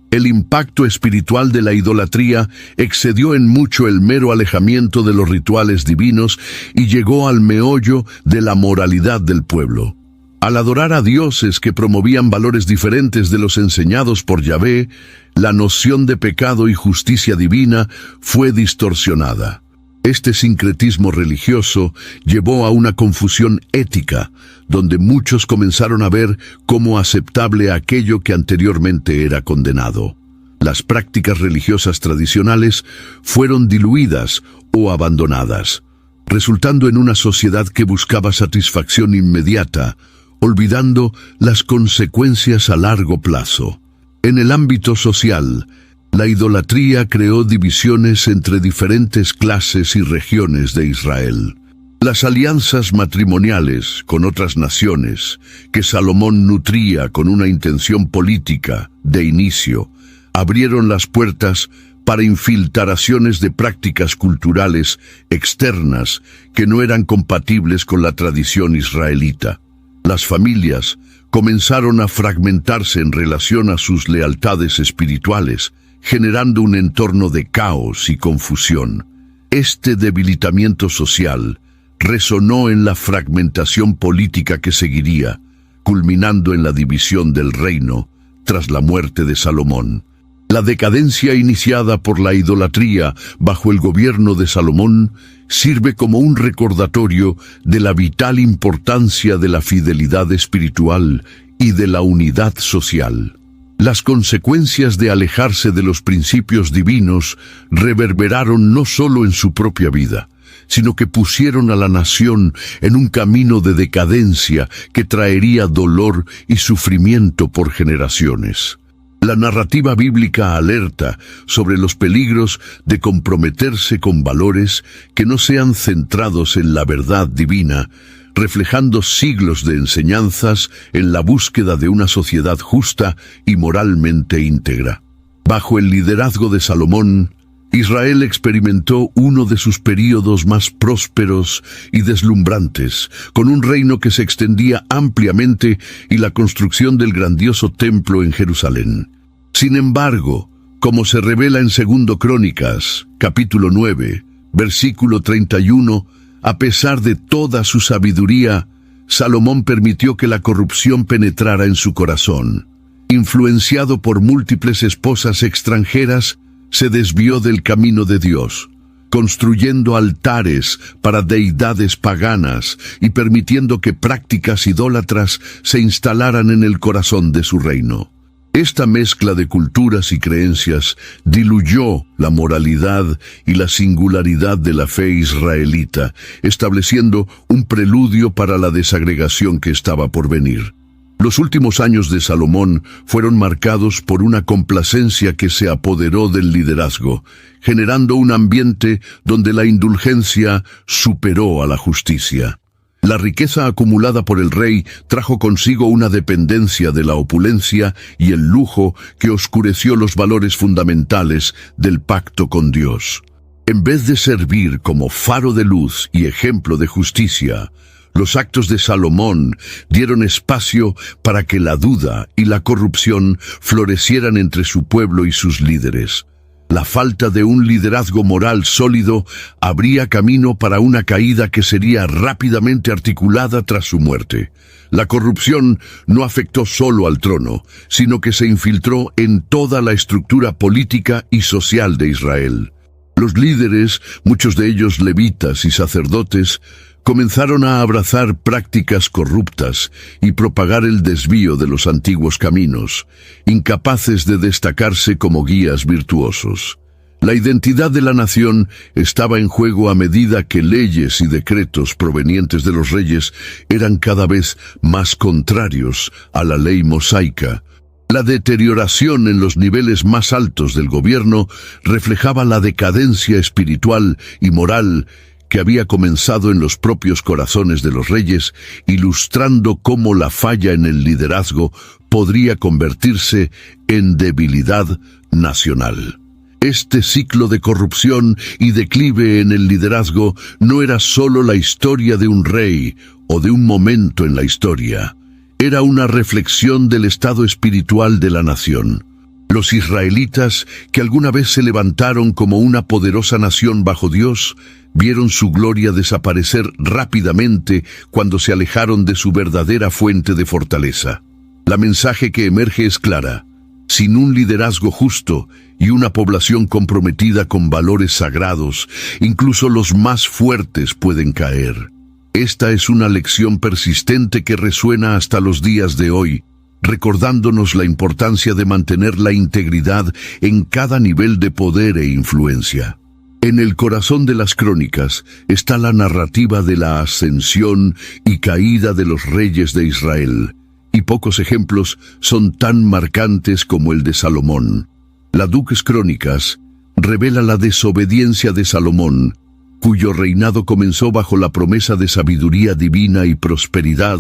El impacto espiritual de la idolatría excedió en mucho el mero alejamiento de los rituales divinos y llegó al meollo de la moralidad del pueblo. Al adorar a dioses que promovían valores diferentes de los enseñados por Yahvé, la noción de pecado y justicia divina fue distorsionada. Este sincretismo religioso llevó a una confusión ética, donde muchos comenzaron a ver como aceptable aquello que anteriormente era condenado. Las prácticas religiosas tradicionales fueron diluidas o abandonadas, resultando en una sociedad que buscaba satisfacción inmediata, olvidando las consecuencias a largo plazo. En el ámbito social, la idolatría creó divisiones entre diferentes clases y regiones de Israel. Las alianzas matrimoniales con otras naciones, que Salomón nutría con una intención política de inicio, abrieron las puertas para infiltraciones de prácticas culturales externas que no eran compatibles con la tradición israelita. Las familias comenzaron a fragmentarse en relación a sus lealtades espirituales, generando un entorno de caos y confusión. Este debilitamiento social resonó en la fragmentación política que seguiría, culminando en la división del reino tras la muerte de Salomón. La decadencia iniciada por la idolatría bajo el gobierno de Salomón sirve como un recordatorio de la vital importancia de la fidelidad espiritual y de la unidad social. Las consecuencias de alejarse de los principios divinos reverberaron no solo en su propia vida, sino que pusieron a la nación en un camino de decadencia que traería dolor y sufrimiento por generaciones. La narrativa bíblica alerta sobre los peligros de comprometerse con valores que no sean centrados en la verdad divina, reflejando siglos de enseñanzas en la búsqueda de una sociedad justa y moralmente íntegra. Bajo el liderazgo de Salomón, Israel experimentó uno de sus períodos más prósperos y deslumbrantes, con un reino que se extendía ampliamente y la construcción del grandioso templo en Jerusalén. Sin embargo, como se revela en 2 Crónicas, capítulo 9, versículo 31, a pesar de toda su sabiduría, Salomón permitió que la corrupción penetrara en su corazón. Influenciado por múltiples esposas extranjeras, se desvió del camino de Dios, construyendo altares para deidades paganas y permitiendo que prácticas idólatras se instalaran en el corazón de su reino. Esta mezcla de culturas y creencias diluyó la moralidad y la singularidad de la fe israelita, estableciendo un preludio para la desagregación que estaba por venir. Los últimos años de Salomón fueron marcados por una complacencia que se apoderó del liderazgo, generando un ambiente donde la indulgencia superó a la justicia. La riqueza acumulada por el rey trajo consigo una dependencia de la opulencia y el lujo que oscureció los valores fundamentales del pacto con Dios. En vez de servir como faro de luz y ejemplo de justicia, los actos de Salomón dieron espacio para que la duda y la corrupción florecieran entre su pueblo y sus líderes. La falta de un liderazgo moral sólido abría camino para una caída que sería rápidamente articulada tras su muerte. La corrupción no afectó solo al trono, sino que se infiltró en toda la estructura política y social de Israel. Los líderes, muchos de ellos levitas y sacerdotes, comenzaron a abrazar prácticas corruptas y propagar el desvío de los antiguos caminos, incapaces de destacarse como guías virtuosos. La identidad de la nación estaba en juego a medida que leyes y decretos provenientes de los reyes eran cada vez más contrarios a la ley mosaica. La deterioración en los niveles más altos del gobierno reflejaba la decadencia espiritual y moral que había comenzado en los propios corazones de los reyes, ilustrando cómo la falla en el liderazgo podría convertirse en debilidad nacional. Este ciclo de corrupción y declive en el liderazgo no era solo la historia de un rey o de un momento en la historia. Era una reflexión del estado espiritual de la nación. Los israelitas, que alguna vez se levantaron como una poderosa nación bajo Dios, vieron su gloria desaparecer rápidamente cuando se alejaron de su verdadera fuente de fortaleza. La mensaje que emerge es clara. Sin un liderazgo justo y una población comprometida con valores sagrados, incluso los más fuertes pueden caer. Esta es una lección persistente que resuena hasta los días de hoy. recordándonos la importancia de mantener la integridad en cada nivel de poder e influencia. En el corazón de las crónicas está la narrativa de la ascensión y caída de los reyes de Israel, y pocos ejemplos son tan marcantes como el de Salomón. La Dux Crónicas revela la desobediencia de Salomón, cuyo reinado comenzó bajo la promesa de sabiduría divina y prosperidad,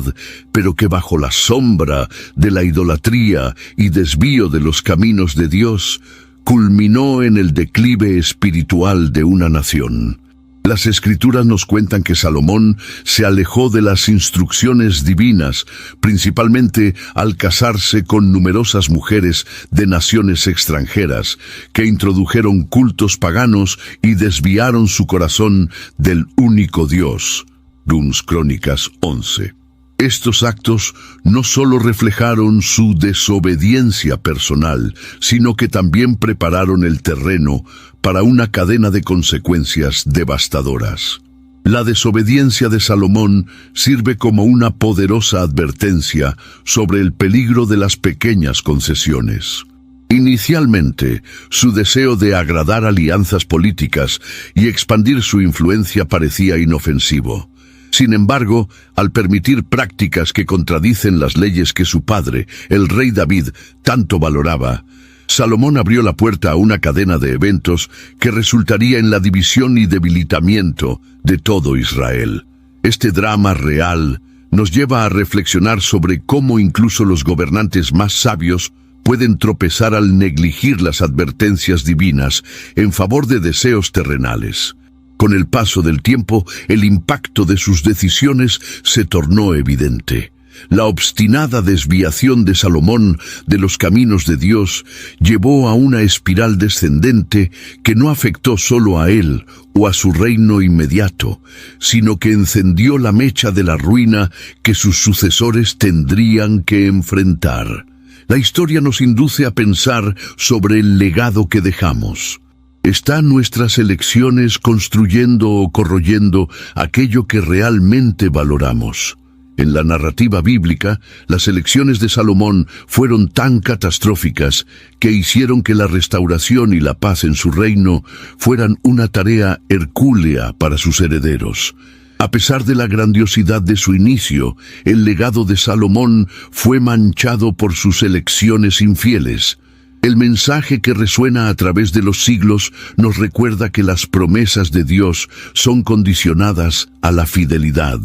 pero que bajo la sombra de la idolatría y desvío de los caminos de Dios, culminó en el declive espiritual de una nación. Las Escrituras nos cuentan que Salomón se alejó de las instrucciones divinas, principalmente al casarse con numerosas mujeres de naciones extranjeras, que introdujeron cultos paganos y desviaron su corazón del único Dios. Dux Crónicas 11. Estos actos no solo reflejaron su desobediencia personal, sino que también prepararon el terreno para una cadena de consecuencias devastadoras. La desobediencia de Salomón sirve como una poderosa advertencia sobre el peligro de las pequeñas concesiones. Inicialmente, su deseo de agradar alianzas políticas y expandir su influencia parecía inofensivo. Sin embargo, al permitir prácticas que contradicen las leyes que su padre, el rey David, tanto valoraba, Salomón abrió la puerta a una cadena de eventos que resultaría en la división y debilitamiento de todo Israel. Este drama real nos lleva a reflexionar sobre cómo incluso los gobernantes más sabios pueden tropezar al negligir las advertencias divinas en favor de deseos terrenales. Con el paso del tiempo, el impacto de sus decisiones se tornó evidente. La obstinada desviación de Salomón de los caminos de Dios llevó a una espiral descendente que no afectó solo a él o a su reino inmediato, sino que encendió la mecha de la ruina que sus sucesores tendrían que enfrentar. La historia nos induce a pensar sobre el legado que dejamos. ¿Están nuestras elecciones construyendo o corroyendo aquello que realmente valoramos? En la narrativa bíblica, las elecciones de Salomón fueron tan catastróficas que hicieron que la restauración y la paz en su reino fueran una tarea hercúlea para sus herederos. A pesar de la grandiosidad de su inicio, el legado de Salomón fue manchado por sus elecciones infieles. El mensaje que resuena a través de los siglos nos recuerda que las promesas de Dios son condicionadas a la fidelidad.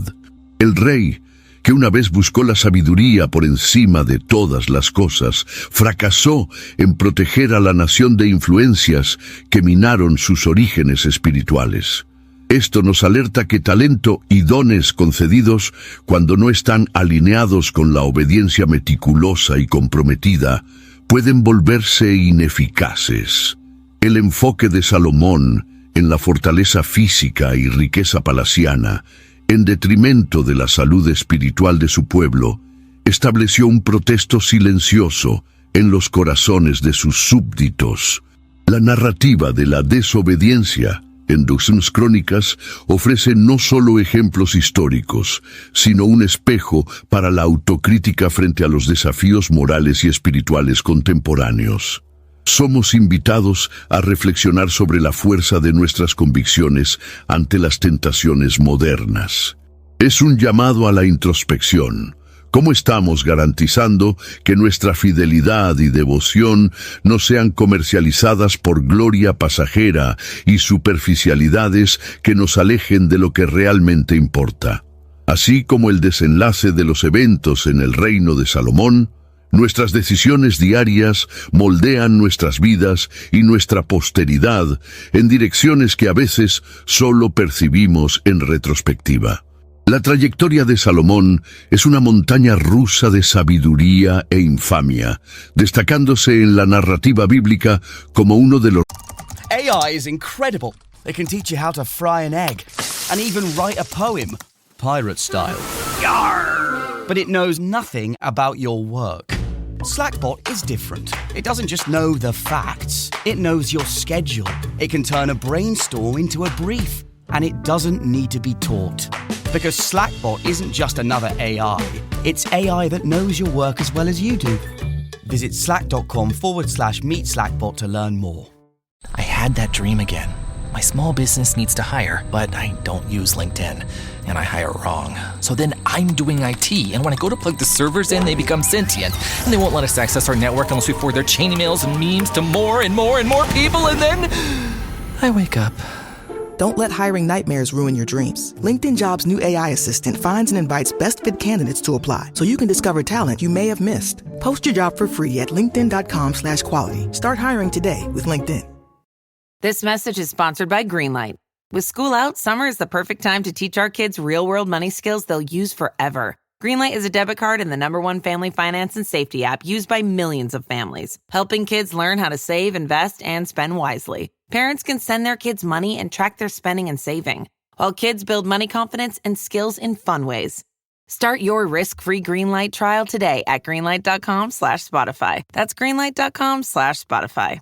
El rey, que una vez buscó la sabiduría por encima de todas las cosas, fracasó en proteger a la nación de influencias que minaron sus orígenes espirituales. Esto nos alerta que talento y dones concedidos, cuando no están alineados con la obediencia meticulosa y comprometida, pueden volverse ineficaces. El enfoque de Salomón en la fortaleza física y riqueza palaciana, en detrimento de la salud espiritual de su pueblo, estableció un protesto silencioso en los corazones de sus súbditos. La narrativa de la desobediencia en Dux Crónicas ofrece no solo ejemplos históricos, sino un espejo para la autocrítica frente a los desafíos morales y espirituales contemporáneos. Somos invitados a reflexionar sobre la fuerza de nuestras convicciones ante las tentaciones modernas. Es un llamado a la introspección. ¿Cómo estamos garantizando que nuestra fidelidad y devoción no sean comercializadas por gloria pasajera y superficialidades que nos alejen de lo que realmente importa? Así como el desenlace de los eventos en el reino de Salomón, nuestras decisiones diarias moldean nuestras vidas y nuestra posteridad en direcciones que a veces solo percibimos en retrospectiva. La trayectoria de Salomón es una montaña rusa de sabiduría e infamia, destacándose en la narrativa bíblica como uno de los... AI is incredible. It can teach you how to fry an egg and even write a poem, pirate style. Yarr! But it knows nothing about your work. Slackbot is different. It doesn't just know the facts. It knows your schedule. It can turn a brainstorm into a brief. And it doesn't need to be taught. Because Slackbot isn't just another AI. It's AI that knows your work as well as you do. Visit slack.com/meet Slackbot to learn more. I had that dream again. My small business needs to hire, but I don't use LinkedIn, and I hire wrong. So then I'm doing IT, and when I go to plug the servers in, they become sentient, and they won't let us access our network unless we forward their chain emails and memes to more and more and more people, and then I wake up. Don't let hiring nightmares ruin your dreams. LinkedIn Jobs' new AI assistant finds and invites best fit candidates to apply, so you can discover talent you may have missed. Post your job for free at linkedin.com/quality. Start hiring today with LinkedIn. This message is sponsored by Greenlight. With school out, summer is the perfect time to teach our kids real-world money skills they'll use forever. Greenlight is a debit card and the #1 family finance and safety app used by millions of families, helping kids learn how to save, invest, and spend wisely. Parents can send their kids money and track their spending and saving, while kids build money confidence and skills in fun ways. Start your risk-free Greenlight trial today at greenlight.com/Spotify. That's greenlight.com/Spotify.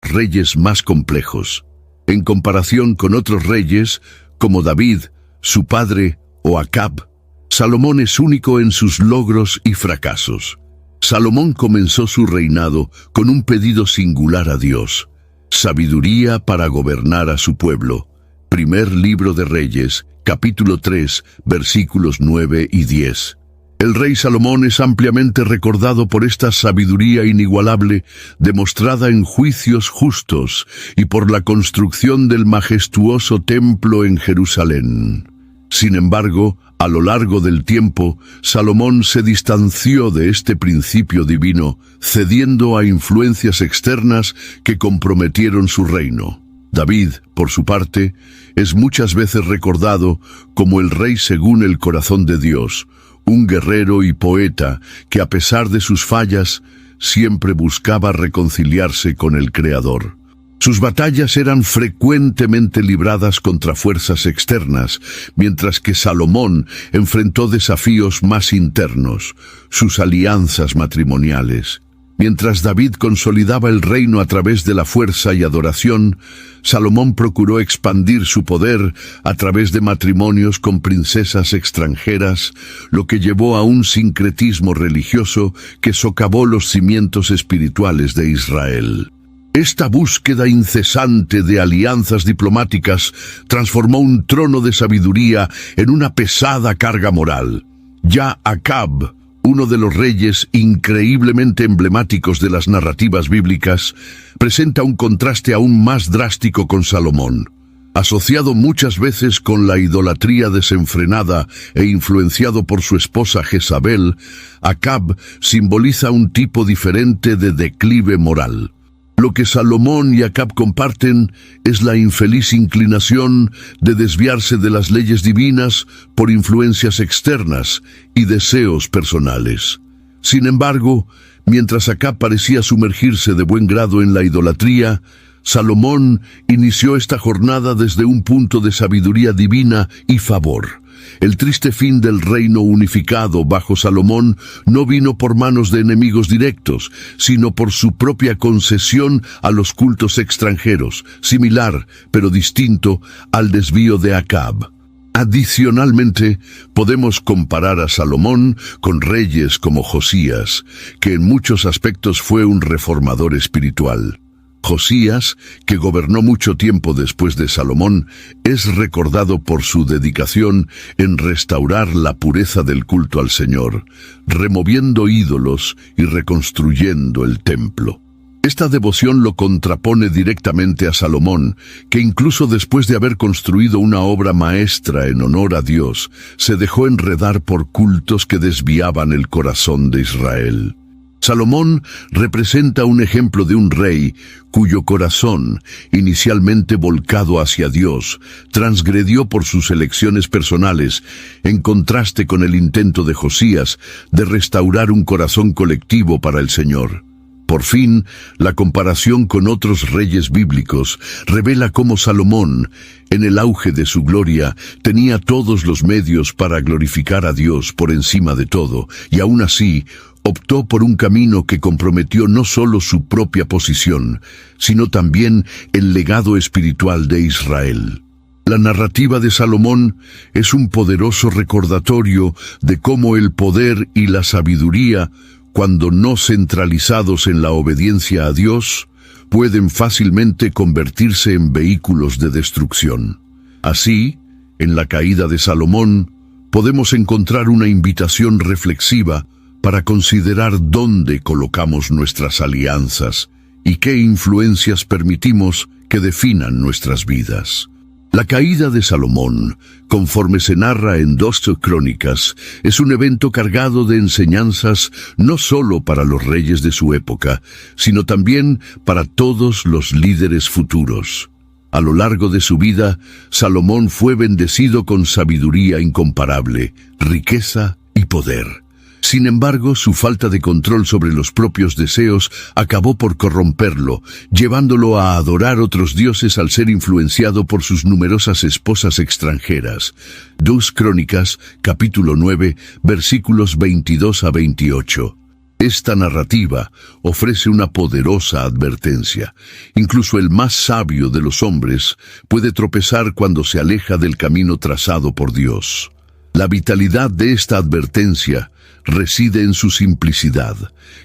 Reyes más complejos. En comparación con otros reyes, como David, su padre o Acab, Salomón es único en sus logros y fracasos. Salomón comenzó su reinado con un pedido singular a Dios: sabiduría para gobernar a su pueblo. Primer libro de Reyes, capítulo 3, versículos 9 y 10. El rey Salomón es ampliamente recordado por esta sabiduría inigualable demostrada en juicios justos y por la construcción del majestuoso templo en Jerusalén. Sin embargo, a lo largo del tiempo, Salomón se distanció de este principio divino, cediendo a influencias externas que comprometieron su reino. David, por su parte, es muchas veces recordado como el rey según el corazón de Dios, un guerrero y poeta que, a pesar de sus fallas, siempre buscaba reconciliarse con el Creador. Sus batallas eran frecuentemente libradas contra fuerzas externas, mientras que Salomón enfrentó desafíos más internos, sus alianzas matrimoniales. Mientras David consolidaba el reino a través de la fuerza y adoración, Salomón procuró expandir su poder a través de matrimonios con princesas extranjeras, lo que llevó a un sincretismo religioso que socavó los cimientos espirituales de Israel. Esta búsqueda incesante de alianzas diplomáticas transformó un trono de sabiduría en una pesada carga moral. Ya Acab, uno de los reyes increíblemente emblemáticos de las narrativas bíblicas, presenta un contraste aún más drástico con Salomón. Asociado muchas veces con la idolatría desenfrenada e influenciado por su esposa Jezabel, Acab simboliza un tipo diferente de declive moral. Lo que Salomón y Acab comparten es la infeliz inclinación de desviarse de las leyes divinas por influencias externas y deseos personales. Sin embargo, mientras Acab parecía sumergirse de buen grado en la idolatría, Salomón inició esta jornada desde un punto de sabiduría divina y favor. El triste fin del reino unificado bajo Salomón no vino por manos de enemigos directos, sino por su propia concesión a los cultos extranjeros, similar, pero distinto, al desvío de Acab. Adicionalmente, podemos comparar a Salomón con reyes como Josías, que en muchos aspectos fue un reformador espiritual. Josías, que gobernó mucho tiempo después de Salomón, es recordado por su dedicación en restaurar la pureza del culto al Señor, removiendo ídolos y reconstruyendo el templo. Esta devoción lo contrapone directamente a Salomón, que incluso después de haber construido una obra maestra en honor a Dios, se dejó enredar por cultos que desviaban el corazón de Israel. Salomón representa un ejemplo de un rey cuyo corazón, inicialmente volcado hacia Dios, transgredió por sus elecciones personales, en contraste con el intento de Josías de restaurar un corazón colectivo para el Señor. Por fin, la comparación con otros reyes bíblicos revela cómo Salomón, en el auge de su gloria, tenía todos los medios para glorificar a Dios por encima de todo, y aún así, optó por un camino que comprometió no solo su propia posición, sino también el legado espiritual de Israel. La narrativa de Salomón es un poderoso recordatorio de cómo el poder y la sabiduría, cuando no centralizados en la obediencia a Dios, pueden fácilmente convertirse en vehículos de destrucción. Así, en la caída de Salomón, podemos encontrar una invitación reflexiva para considerar dónde colocamos nuestras alianzas y qué influencias permitimos que definan nuestras vidas. La caída de Salomón, conforme se narra en 2 Crónicas, es un evento cargado de enseñanzas no solo para los reyes de su época, sino también para todos los líderes futuros. A lo largo de su vida, Salomón fue bendecido con sabiduría incomparable, riqueza y poder. Sin embargo, su falta de control sobre los propios deseos acabó por corromperlo, llevándolo a adorar otros dioses al ser influenciado por sus numerosas esposas extranjeras. 2 Crónicas, capítulo 9, versículos 22 a 28. Esta narrativa ofrece una poderosa advertencia. Incluso el más sabio de los hombres puede tropezar cuando se aleja del camino trazado por Dios. La vitalidad de esta advertencia reside en su simplicidad,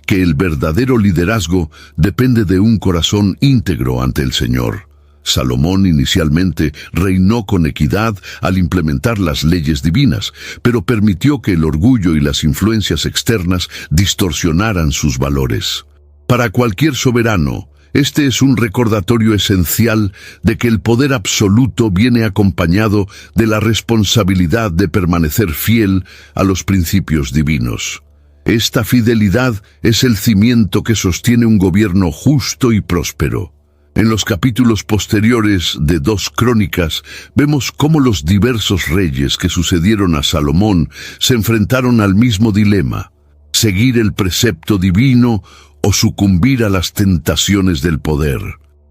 que el verdadero liderazgo depende de un corazón íntegro ante el Señor. Salomón inicialmente reinó con equidad al implementar las leyes divinas, pero permitió que el orgullo y las influencias externas distorsionaran sus valores. Para cualquier soberano, este es un recordatorio esencial de que el poder absoluto viene acompañado de la responsabilidad de permanecer fiel a los principios divinos. Esta fidelidad es el cimiento que sostiene un gobierno justo y próspero. En los capítulos posteriores de 2 Crónicas vemos cómo los diversos reyes que sucedieron a Salomón se enfrentaron al mismo dilema: seguir el precepto divino o sucumbir a las tentaciones del poder.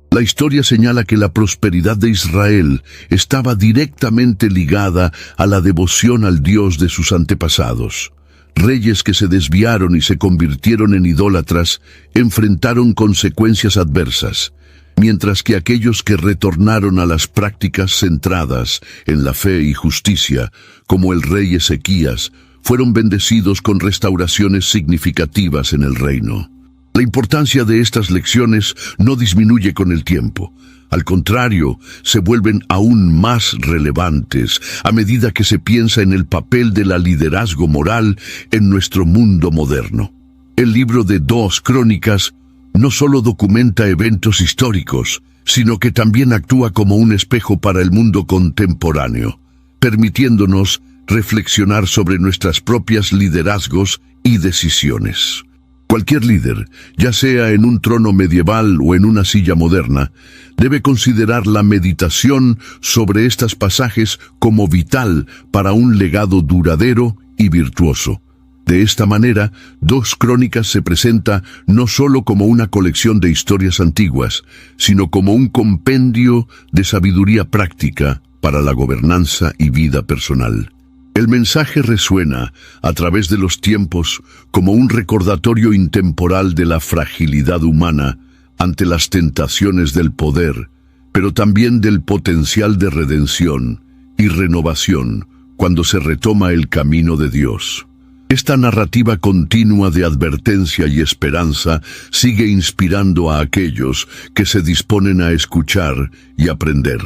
La historia señala que la prosperidad de Israel estaba directamente ligada a la devoción al Dios de sus antepasados. Reyes que se desviaron y se convirtieron en idólatras enfrentaron consecuencias adversas, mientras que aquellos que retornaron a las prácticas centradas en la fe y justicia, como el rey Ezequías, fueron bendecidos con restauraciones significativas en el reino. La importancia de estas lecciones no disminuye con el tiempo. Al contrario, se vuelven aún más relevantes a medida que se piensa en el papel del liderazgo moral en nuestro mundo moderno. El libro de 2 Crónicas no solo documenta eventos históricos, sino que también actúa como un espejo para el mundo contemporáneo, permitiéndonos reflexionar sobre nuestras propias liderazgos y decisiones. Cualquier líder, ya sea en un trono medieval o en una silla moderna, debe considerar la meditación sobre estos pasajes como vital para un legado duradero y virtuoso. De esta manera, 2 Crónicas se presenta no solo como una colección de historias antiguas, sino como un compendio de sabiduría práctica para la gobernanza y vida personal. El mensaje resuena a través de los tiempos como un recordatorio intemporal de la fragilidad humana ante las tentaciones del poder, pero también del potencial de redención y renovación cuando se retoma el camino de Dios. Esta narrativa continua de advertencia y esperanza sigue inspirando a aquellos que se disponen a escuchar y aprender.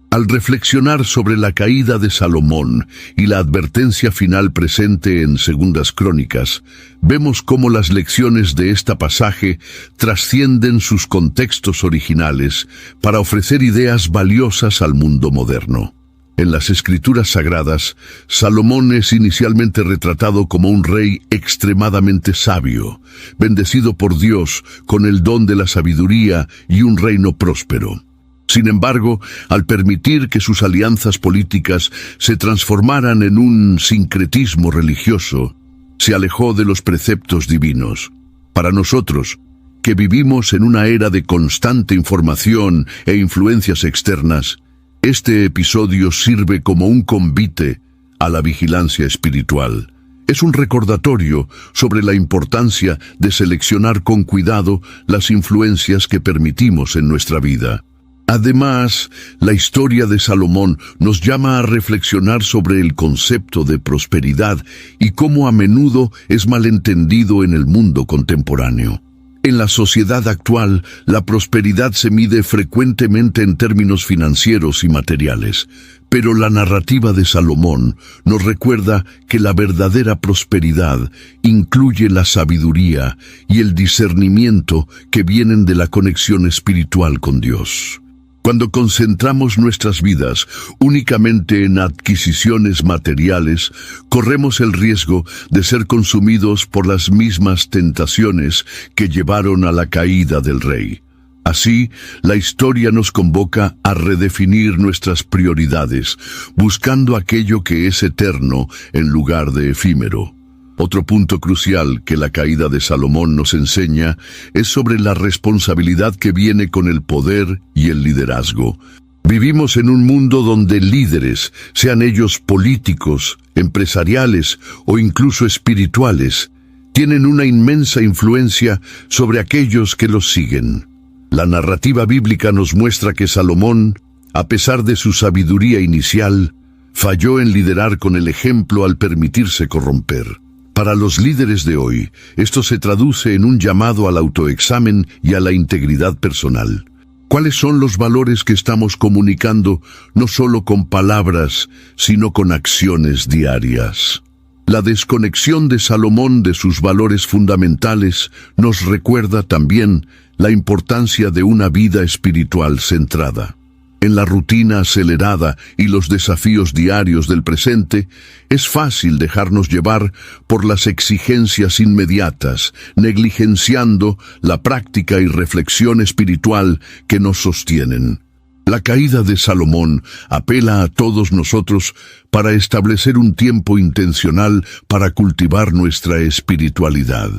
Al reflexionar sobre la caída de Salomón y la advertencia final presente en 2 Crónicas, vemos cómo las lecciones de este pasaje trascienden sus contextos originales para ofrecer ideas valiosas al mundo moderno. En las Escrituras Sagradas, Salomón es inicialmente retratado como un rey extremadamente sabio, bendecido por Dios con el don de la sabiduría y un reino próspero. Sin embargo, al permitir que sus alianzas políticas se transformaran en un sincretismo religioso, se alejó de los preceptos divinos. Para nosotros, que vivimos en una era de constante información e influencias externas, este episodio sirve como un convite a la vigilancia espiritual. Es un recordatorio sobre la importancia de seleccionar con cuidado las influencias que permitimos en nuestra vida. Además, la historia de Salomón nos llama a reflexionar sobre el concepto de prosperidad y cómo a menudo es malentendido en el mundo contemporáneo. En la sociedad actual, la prosperidad se mide frecuentemente en términos financieros y materiales, pero la narrativa de Salomón nos recuerda que la verdadera prosperidad incluye la sabiduría y el discernimiento que vienen de la conexión espiritual con Dios. Cuando concentramos nuestras vidas únicamente en adquisiciones materiales, corremos el riesgo de ser consumidos por las mismas tentaciones que llevaron a la caída del rey. Así, la historia nos convoca a redefinir nuestras prioridades, buscando aquello que es eterno en lugar de efímero. Otro punto crucial que la caída de Salomón nos enseña es sobre la responsabilidad que viene con el poder y el liderazgo. Vivimos en un mundo donde líderes, sean ellos políticos, empresariales o incluso espirituales, tienen una inmensa influencia sobre aquellos que los siguen. La narrativa bíblica nos muestra que Salomón, a pesar de su sabiduría inicial, falló en liderar con el ejemplo al permitirse corromper. Para los líderes de hoy, esto se traduce en un llamado al autoexamen y a la integridad personal. ¿Cuáles son los valores que estamos comunicando no solo con palabras, sino con acciones diarias? La desconexión de Salomón de sus valores fundamentales nos recuerda también la importancia de una vida espiritual centrada. En la rutina acelerada y los desafíos diarios del presente, es fácil dejarnos llevar por las exigencias inmediatas, negligenciando la práctica y reflexión espiritual que nos sostienen. La caída de Salomón apela a todos nosotros para establecer un tiempo intencional para cultivar nuestra espiritualidad.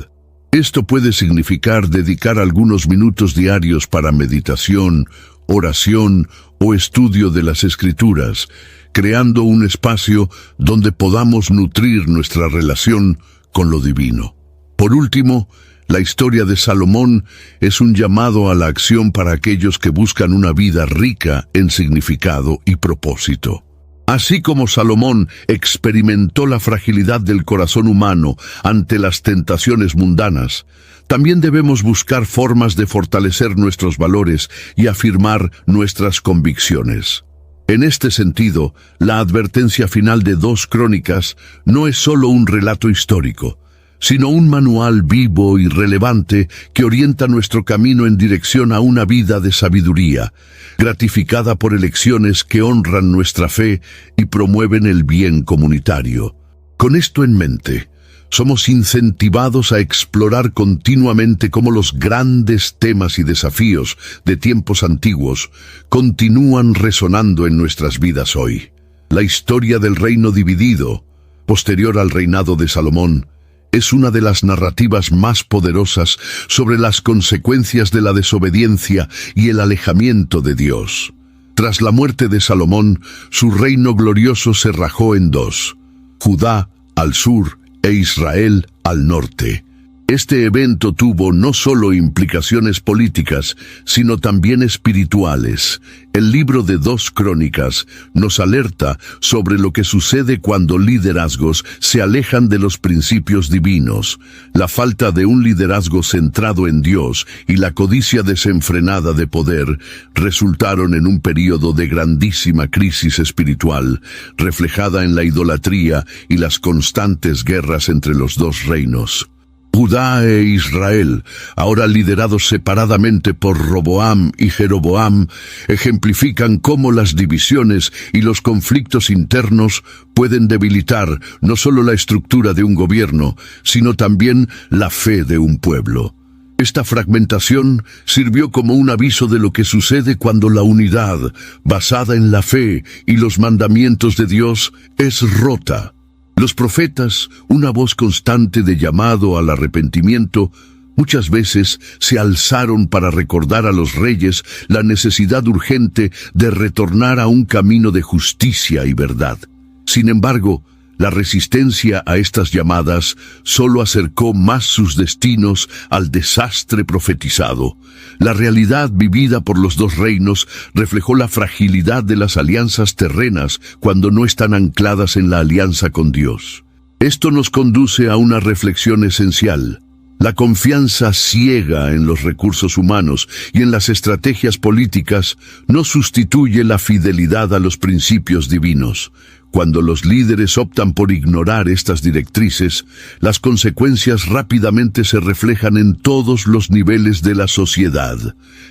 Esto puede significar dedicar algunos minutos diarios para meditación, oración o estudio de las Escrituras, creando un espacio donde podamos nutrir nuestra relación con lo divino. Por último, la historia de Salomón es un llamado a la acción para aquellos que buscan una vida rica en significado y propósito. Así como Salomón experimentó la fragilidad del corazón humano ante las tentaciones mundanas, también debemos buscar formas de fortalecer nuestros valores y afirmar nuestras convicciones. En este sentido, la advertencia final de 2 Crónicas no es solo un relato histórico, sino un manual vivo y relevante que orienta nuestro camino en dirección a una vida de sabiduría, gratificada por elecciones que honran nuestra fe y promueven el bien comunitario. Con esto en mente, somos incentivados a explorar continuamente cómo los grandes temas y desafíos de tiempos antiguos continúan resonando en nuestras vidas hoy. La historia del reino dividido, posterior al reinado de Salomón, es una de las narrativas más poderosas sobre las consecuencias de la desobediencia y el alejamiento de Dios. Tras la muerte de Salomón, su reino glorioso se rajó en 2, Judá al sur e Israel al norte. Este evento tuvo no solo implicaciones políticas, sino también espirituales. El libro de 2 Crónicas nos alerta sobre lo que sucede cuando liderazgos se alejan de los principios divinos. La falta de un liderazgo centrado en Dios y la codicia desenfrenada de poder resultaron en un período de grandísima crisis espiritual, reflejada en la idolatría y las constantes guerras entre los 2 reinos. Judá e Israel, ahora liderados separadamente por Roboam y Jeroboam, ejemplifican cómo las divisiones y los conflictos internos pueden debilitar no solo la estructura de un gobierno, sino también la fe de un pueblo. Esta fragmentación sirvió como un aviso de lo que sucede cuando la unidad, basada en la fe y los mandamientos de Dios, es rota. Los profetas, una voz constante de llamado al arrepentimiento, muchas veces se alzaron para recordar a los reyes la necesidad urgente de retornar a un camino de justicia y verdad. Sin embargo, La resistencia a estas llamadas solo acercó más sus destinos al desastre profetizado. La realidad vivida por los dos reinos reflejó la fragilidad de las alianzas terrenas cuando no están ancladas en la alianza con Dios. Esto nos conduce a una reflexión esencial. La confianza ciega en los recursos humanos y en las estrategias políticas no sustituye la fidelidad a los principios divinos. Cuando los líderes optan por ignorar estas directrices, las consecuencias rápidamente se reflejan en todos los niveles de la sociedad.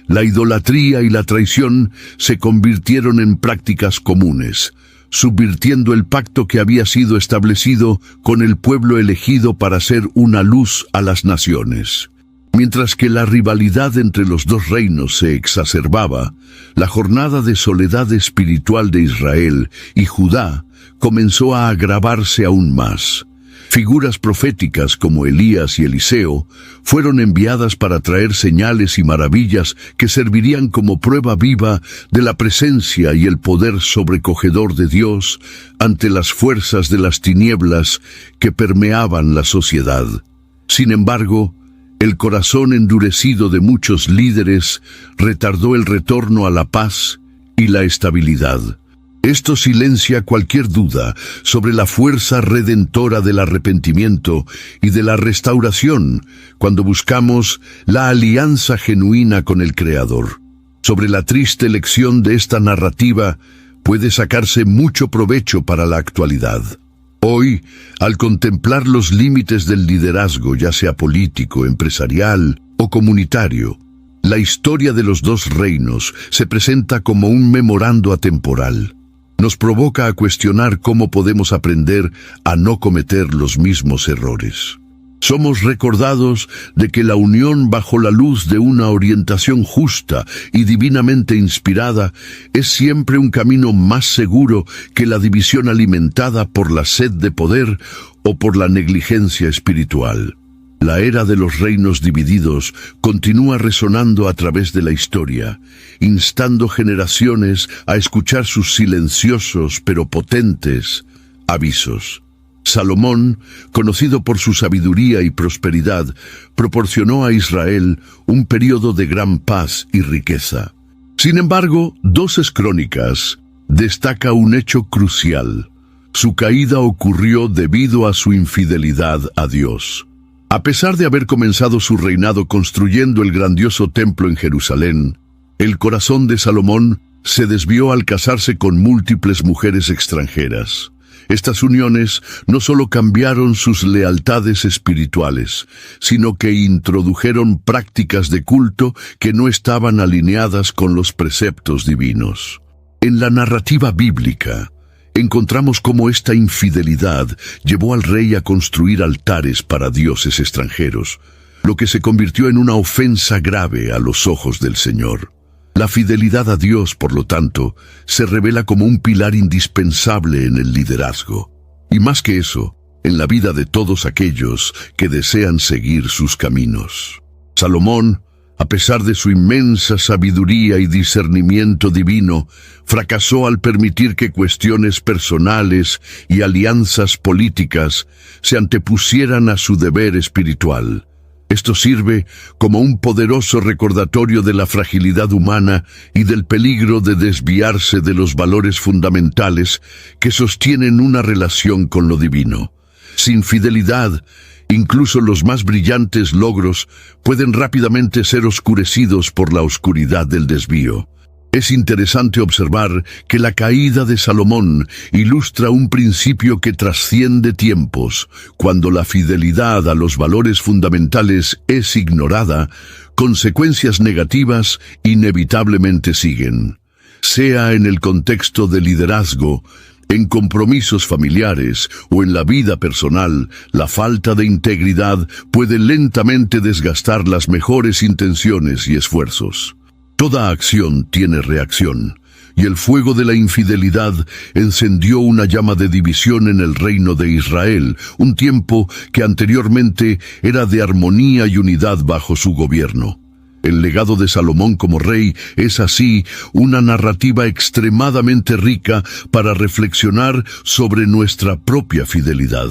La idolatría y la traición se convirtieron en prácticas comunes, subvirtiendo el pacto que había sido establecido con el pueblo elegido para ser una luz a las naciones. Mientras que la rivalidad entre los dos reinos se exacerbaba, la jornada de soledad espiritual de Israel y Judá comenzó a agravarse aún más. Figuras proféticas como Elías y Eliseo fueron enviadas para traer señales y maravillas que servirían como prueba viva de la presencia y el poder sobrecogedor de Dios ante las fuerzas de las tinieblas que permeaban la sociedad. Sin embargo, el corazón endurecido de muchos líderes retardó el retorno a la paz y la estabilidad. Esto silencia cualquier duda sobre la fuerza redentora del arrepentimiento y de la restauración cuando buscamos la alianza genuina con el Creador. Sobre la triste lección de esta narrativa puede sacarse mucho provecho para la actualidad. Hoy, al contemplar los límites del liderazgo, ya sea político, empresarial o comunitario, la historia de los dos reinos se presenta como un memorando atemporal. Nos provoca a cuestionar cómo podemos aprender a no cometer los mismos errores. Somos recordados de que la unión bajo la luz de una orientación justa y divinamente inspirada es siempre un camino más seguro que la división alimentada por la sed de poder o por la negligencia espiritual. La era de los reinos divididos continúa resonando a través de la historia, instando generaciones a escuchar sus silenciosos pero potentes avisos. Salomón, conocido por su sabiduría y prosperidad, proporcionó a Israel un período de gran paz y riqueza. Sin embargo, 2 Crónicas destaca un hecho crucial. Su caída ocurrió debido a su infidelidad a Dios. A pesar de haber comenzado su reinado construyendo el grandioso templo en Jerusalén, el corazón de Salomón se desvió al casarse con múltiples mujeres extranjeras. Estas uniones no solo cambiaron sus lealtades espirituales, sino que introdujeron prácticas de culto que no estaban alineadas con los preceptos divinos. En la narrativa bíblica, encontramos cómo esta infidelidad llevó al rey a construir altares para dioses extranjeros, lo que se convirtió en una ofensa grave a los ojos del Señor. La fidelidad a Dios, por lo tanto, se revela como un pilar indispensable en el liderazgo. Y más que eso, en la vida de todos aquellos que desean seguir sus caminos. Salomón, a pesar de su inmensa sabiduría y discernimiento divino, fracasó al permitir que cuestiones personales y alianzas políticas se antepusieran a su deber espiritual. Esto sirve como un poderoso recordatorio de la fragilidad humana y del peligro de desviarse de los valores fundamentales que sostienen una relación con lo divino. Sin fidelidad, incluso los más brillantes logros pueden rápidamente ser oscurecidos por la oscuridad del desvío. Es interesante observar que la caída de Salomón ilustra un principio que trasciende tiempos. Cuando la fidelidad a los valores fundamentales es ignorada, consecuencias negativas inevitablemente siguen. Sea en el contexto de liderazgo, en compromisos familiares o en la vida personal, la falta de integridad puede lentamente desgastar las mejores intenciones y esfuerzos. Toda acción tiene reacción, y el fuego de la infidelidad encendió una llama de división en el reino de Israel, un tiempo que anteriormente era de armonía y unidad bajo su gobierno. El legado de Salomón como rey es así una narrativa extremadamente rica para reflexionar sobre nuestra propia fidelidad.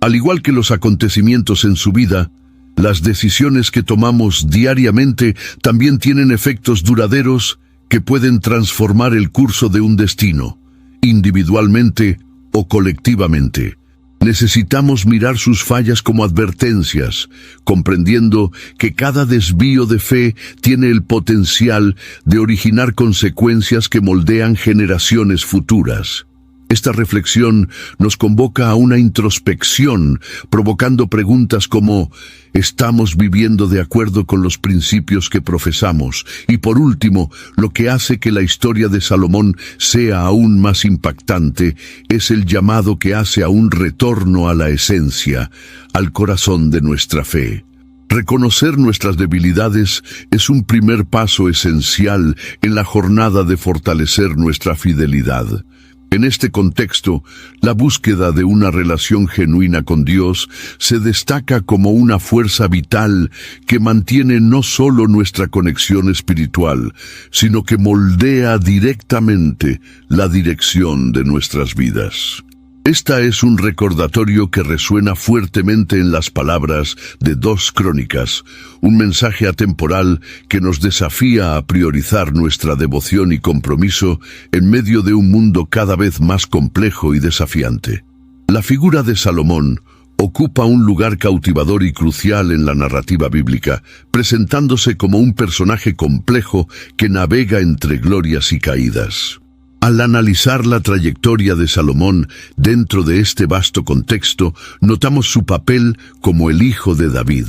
Al igual que los acontecimientos en su vida, las decisiones que tomamos diariamente también tienen efectos duraderos que pueden transformar el curso de un destino, individualmente o colectivamente. Necesitamos mirar sus fallas como advertencias, comprendiendo que cada desvío de fe tiene el potencial de originar consecuencias que moldean generaciones futuras. Esta reflexión nos convoca a una introspección, provocando preguntas como: ¿estamos viviendo de acuerdo con los principios que profesamos? Y por último, lo que hace que la historia de Salomón sea aún más impactante es el llamado que hace a un retorno a la esencia, al corazón de nuestra fe. Reconocer nuestras debilidades es un primer paso esencial en la jornada de fortalecer nuestra fidelidad. En este contexto, la búsqueda de una relación genuina con Dios se destaca como una fuerza vital que mantiene no solo nuestra conexión espiritual, sino que moldea directamente la dirección de nuestras vidas. Esta es un recordatorio que resuena fuertemente en las palabras de 2 Crónicas, un mensaje atemporal que nos desafía a priorizar nuestra devoción y compromiso en medio de un mundo cada vez más complejo y desafiante. La figura de Salomón ocupa un lugar cautivador y crucial en la narrativa bíblica, presentándose como un personaje complejo que navega entre glorias y caídas. Al analizar la trayectoria de Salomón dentro de este vasto contexto, notamos su papel como el hijo de David,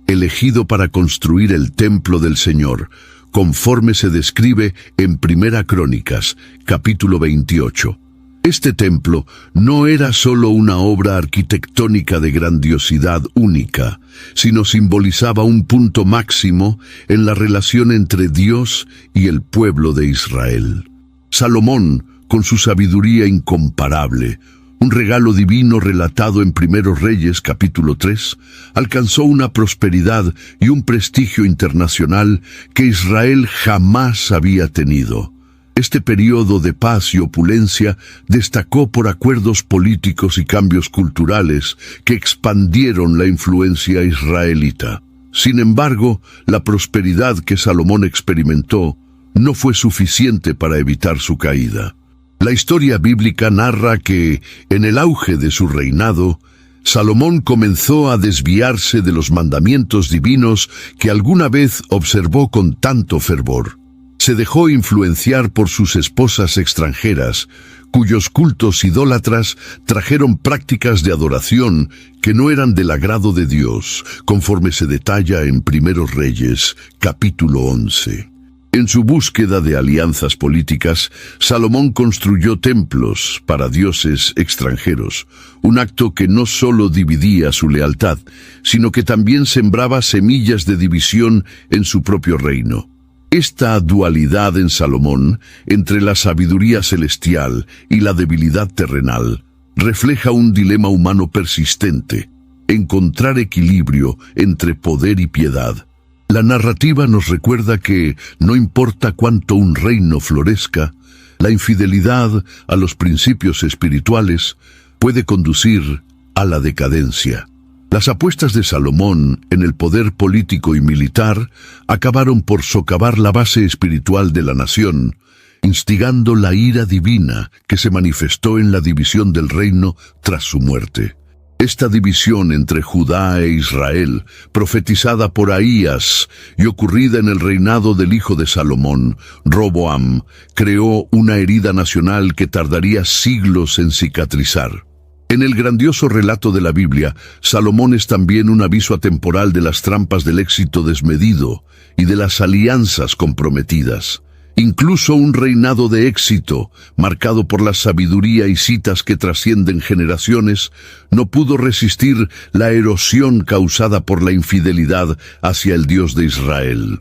elegido para construir el templo del Señor, conforme se describe en 1 Crónicas, capítulo 28. Este templo no era solo una obra arquitectónica de grandiosidad única, sino simbolizaba un punto máximo en la relación entre Dios y el pueblo de Israel. Salomón, con su sabiduría incomparable, un regalo divino relatado en 1 Reyes capítulo 3, alcanzó una prosperidad y un prestigio internacional que Israel jamás había tenido. Este periodo de paz y opulencia destacó por acuerdos políticos y cambios culturales que expandieron la influencia israelita. Sin embargo, la prosperidad que Salomón experimentó no fue suficiente para evitar su caída. La historia bíblica narra que, en el auge de su reinado, Salomón comenzó a desviarse de los mandamientos divinos que alguna vez observó con tanto fervor. Se dejó influenciar por sus esposas extranjeras, cuyos cultos idólatras trajeron prácticas de adoración que no eran del agrado de Dios, conforme se detalla en 1 Reyes, capítulo 11. En su búsqueda de alianzas políticas, Salomón construyó templos para dioses extranjeros, un acto que no solo dividía su lealtad, sino que también sembraba semillas de división en su propio reino. Esta dualidad en Salomón, entre la sabiduría celestial y la debilidad terrenal, refleja un dilema humano persistente: encontrar equilibrio entre poder y piedad. La narrativa nos recuerda que, no importa cuánto un reino florezca, la infidelidad a los principios espirituales puede conducir a la decadencia. Las apuestas de Salomón en el poder político y militar acabaron por socavar la base espiritual de la nación, instigando la ira divina que se manifestó en la división del reino tras su muerte. Esta división entre Judá e Israel, profetizada por Ahías y ocurrida en el reinado del hijo de Salomón, Roboam, creó una herida nacional que tardaría siglos en cicatrizar. En el grandioso relato de la Biblia, Salomón es también un aviso atemporal de las trampas del éxito desmedido y de las alianzas comprometidas. Incluso un reinado de éxito, marcado por la sabiduría y citas que trascienden generaciones, no pudo resistir la erosión causada por la infidelidad hacia el Dios de Israel.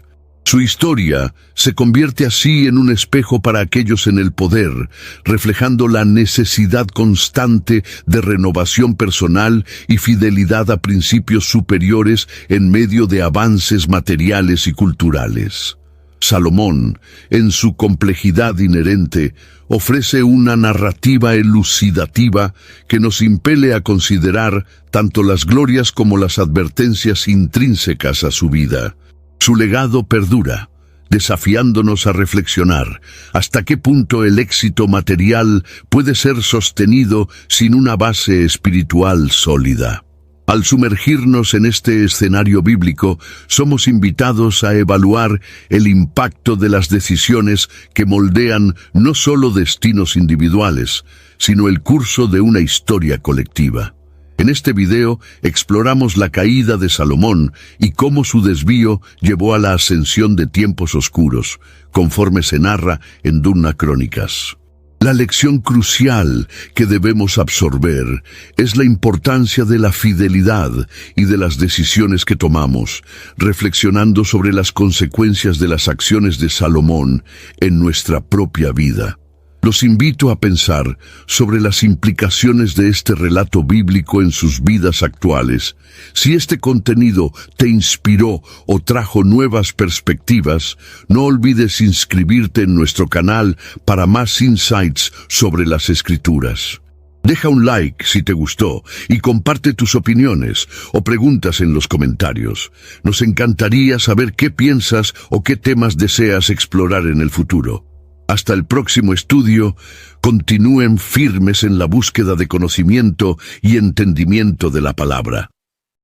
Su historia se convierte así en un espejo para aquellos en el poder, reflejando la necesidad constante de renovación personal y fidelidad a principios superiores en medio de avances materiales y culturales. Salomón, en su complejidad inherente, ofrece una narrativa elucidativa que nos impele a considerar tanto las glorias como las advertencias intrínsecas a su vida. Su legado perdura, desafiándonos a reflexionar hasta qué punto el éxito material puede ser sostenido sin una base espiritual sólida. Al sumergirnos en este escenario bíblico, somos invitados a evaluar el impacto de las decisiones que moldean no solo destinos individuales, sino el curso de una historia colectiva. En este video exploramos la caída de Salomón y cómo su desvío llevó a la ascensión de tiempos oscuros, conforme se narra en Duna Crónicas. La lección crucial que debemos absorber es la importancia de la fidelidad y de las decisiones que tomamos, reflexionando sobre las consecuencias de las acciones de Salomón en nuestra propia vida. Los invito a pensar sobre las implicaciones de este relato bíblico en sus vidas actuales. Si este contenido te inspiró o trajo nuevas perspectivas, no olvides inscribirte en nuestro canal para más insights sobre las Escrituras. Deja un like si te gustó y comparte tus opiniones o preguntas en los comentarios. Nos encantaría saber qué piensas o qué temas deseas explorar en el futuro. Hasta el próximo estudio, continúen firmes en la búsqueda de conocimiento y entendimiento de la palabra.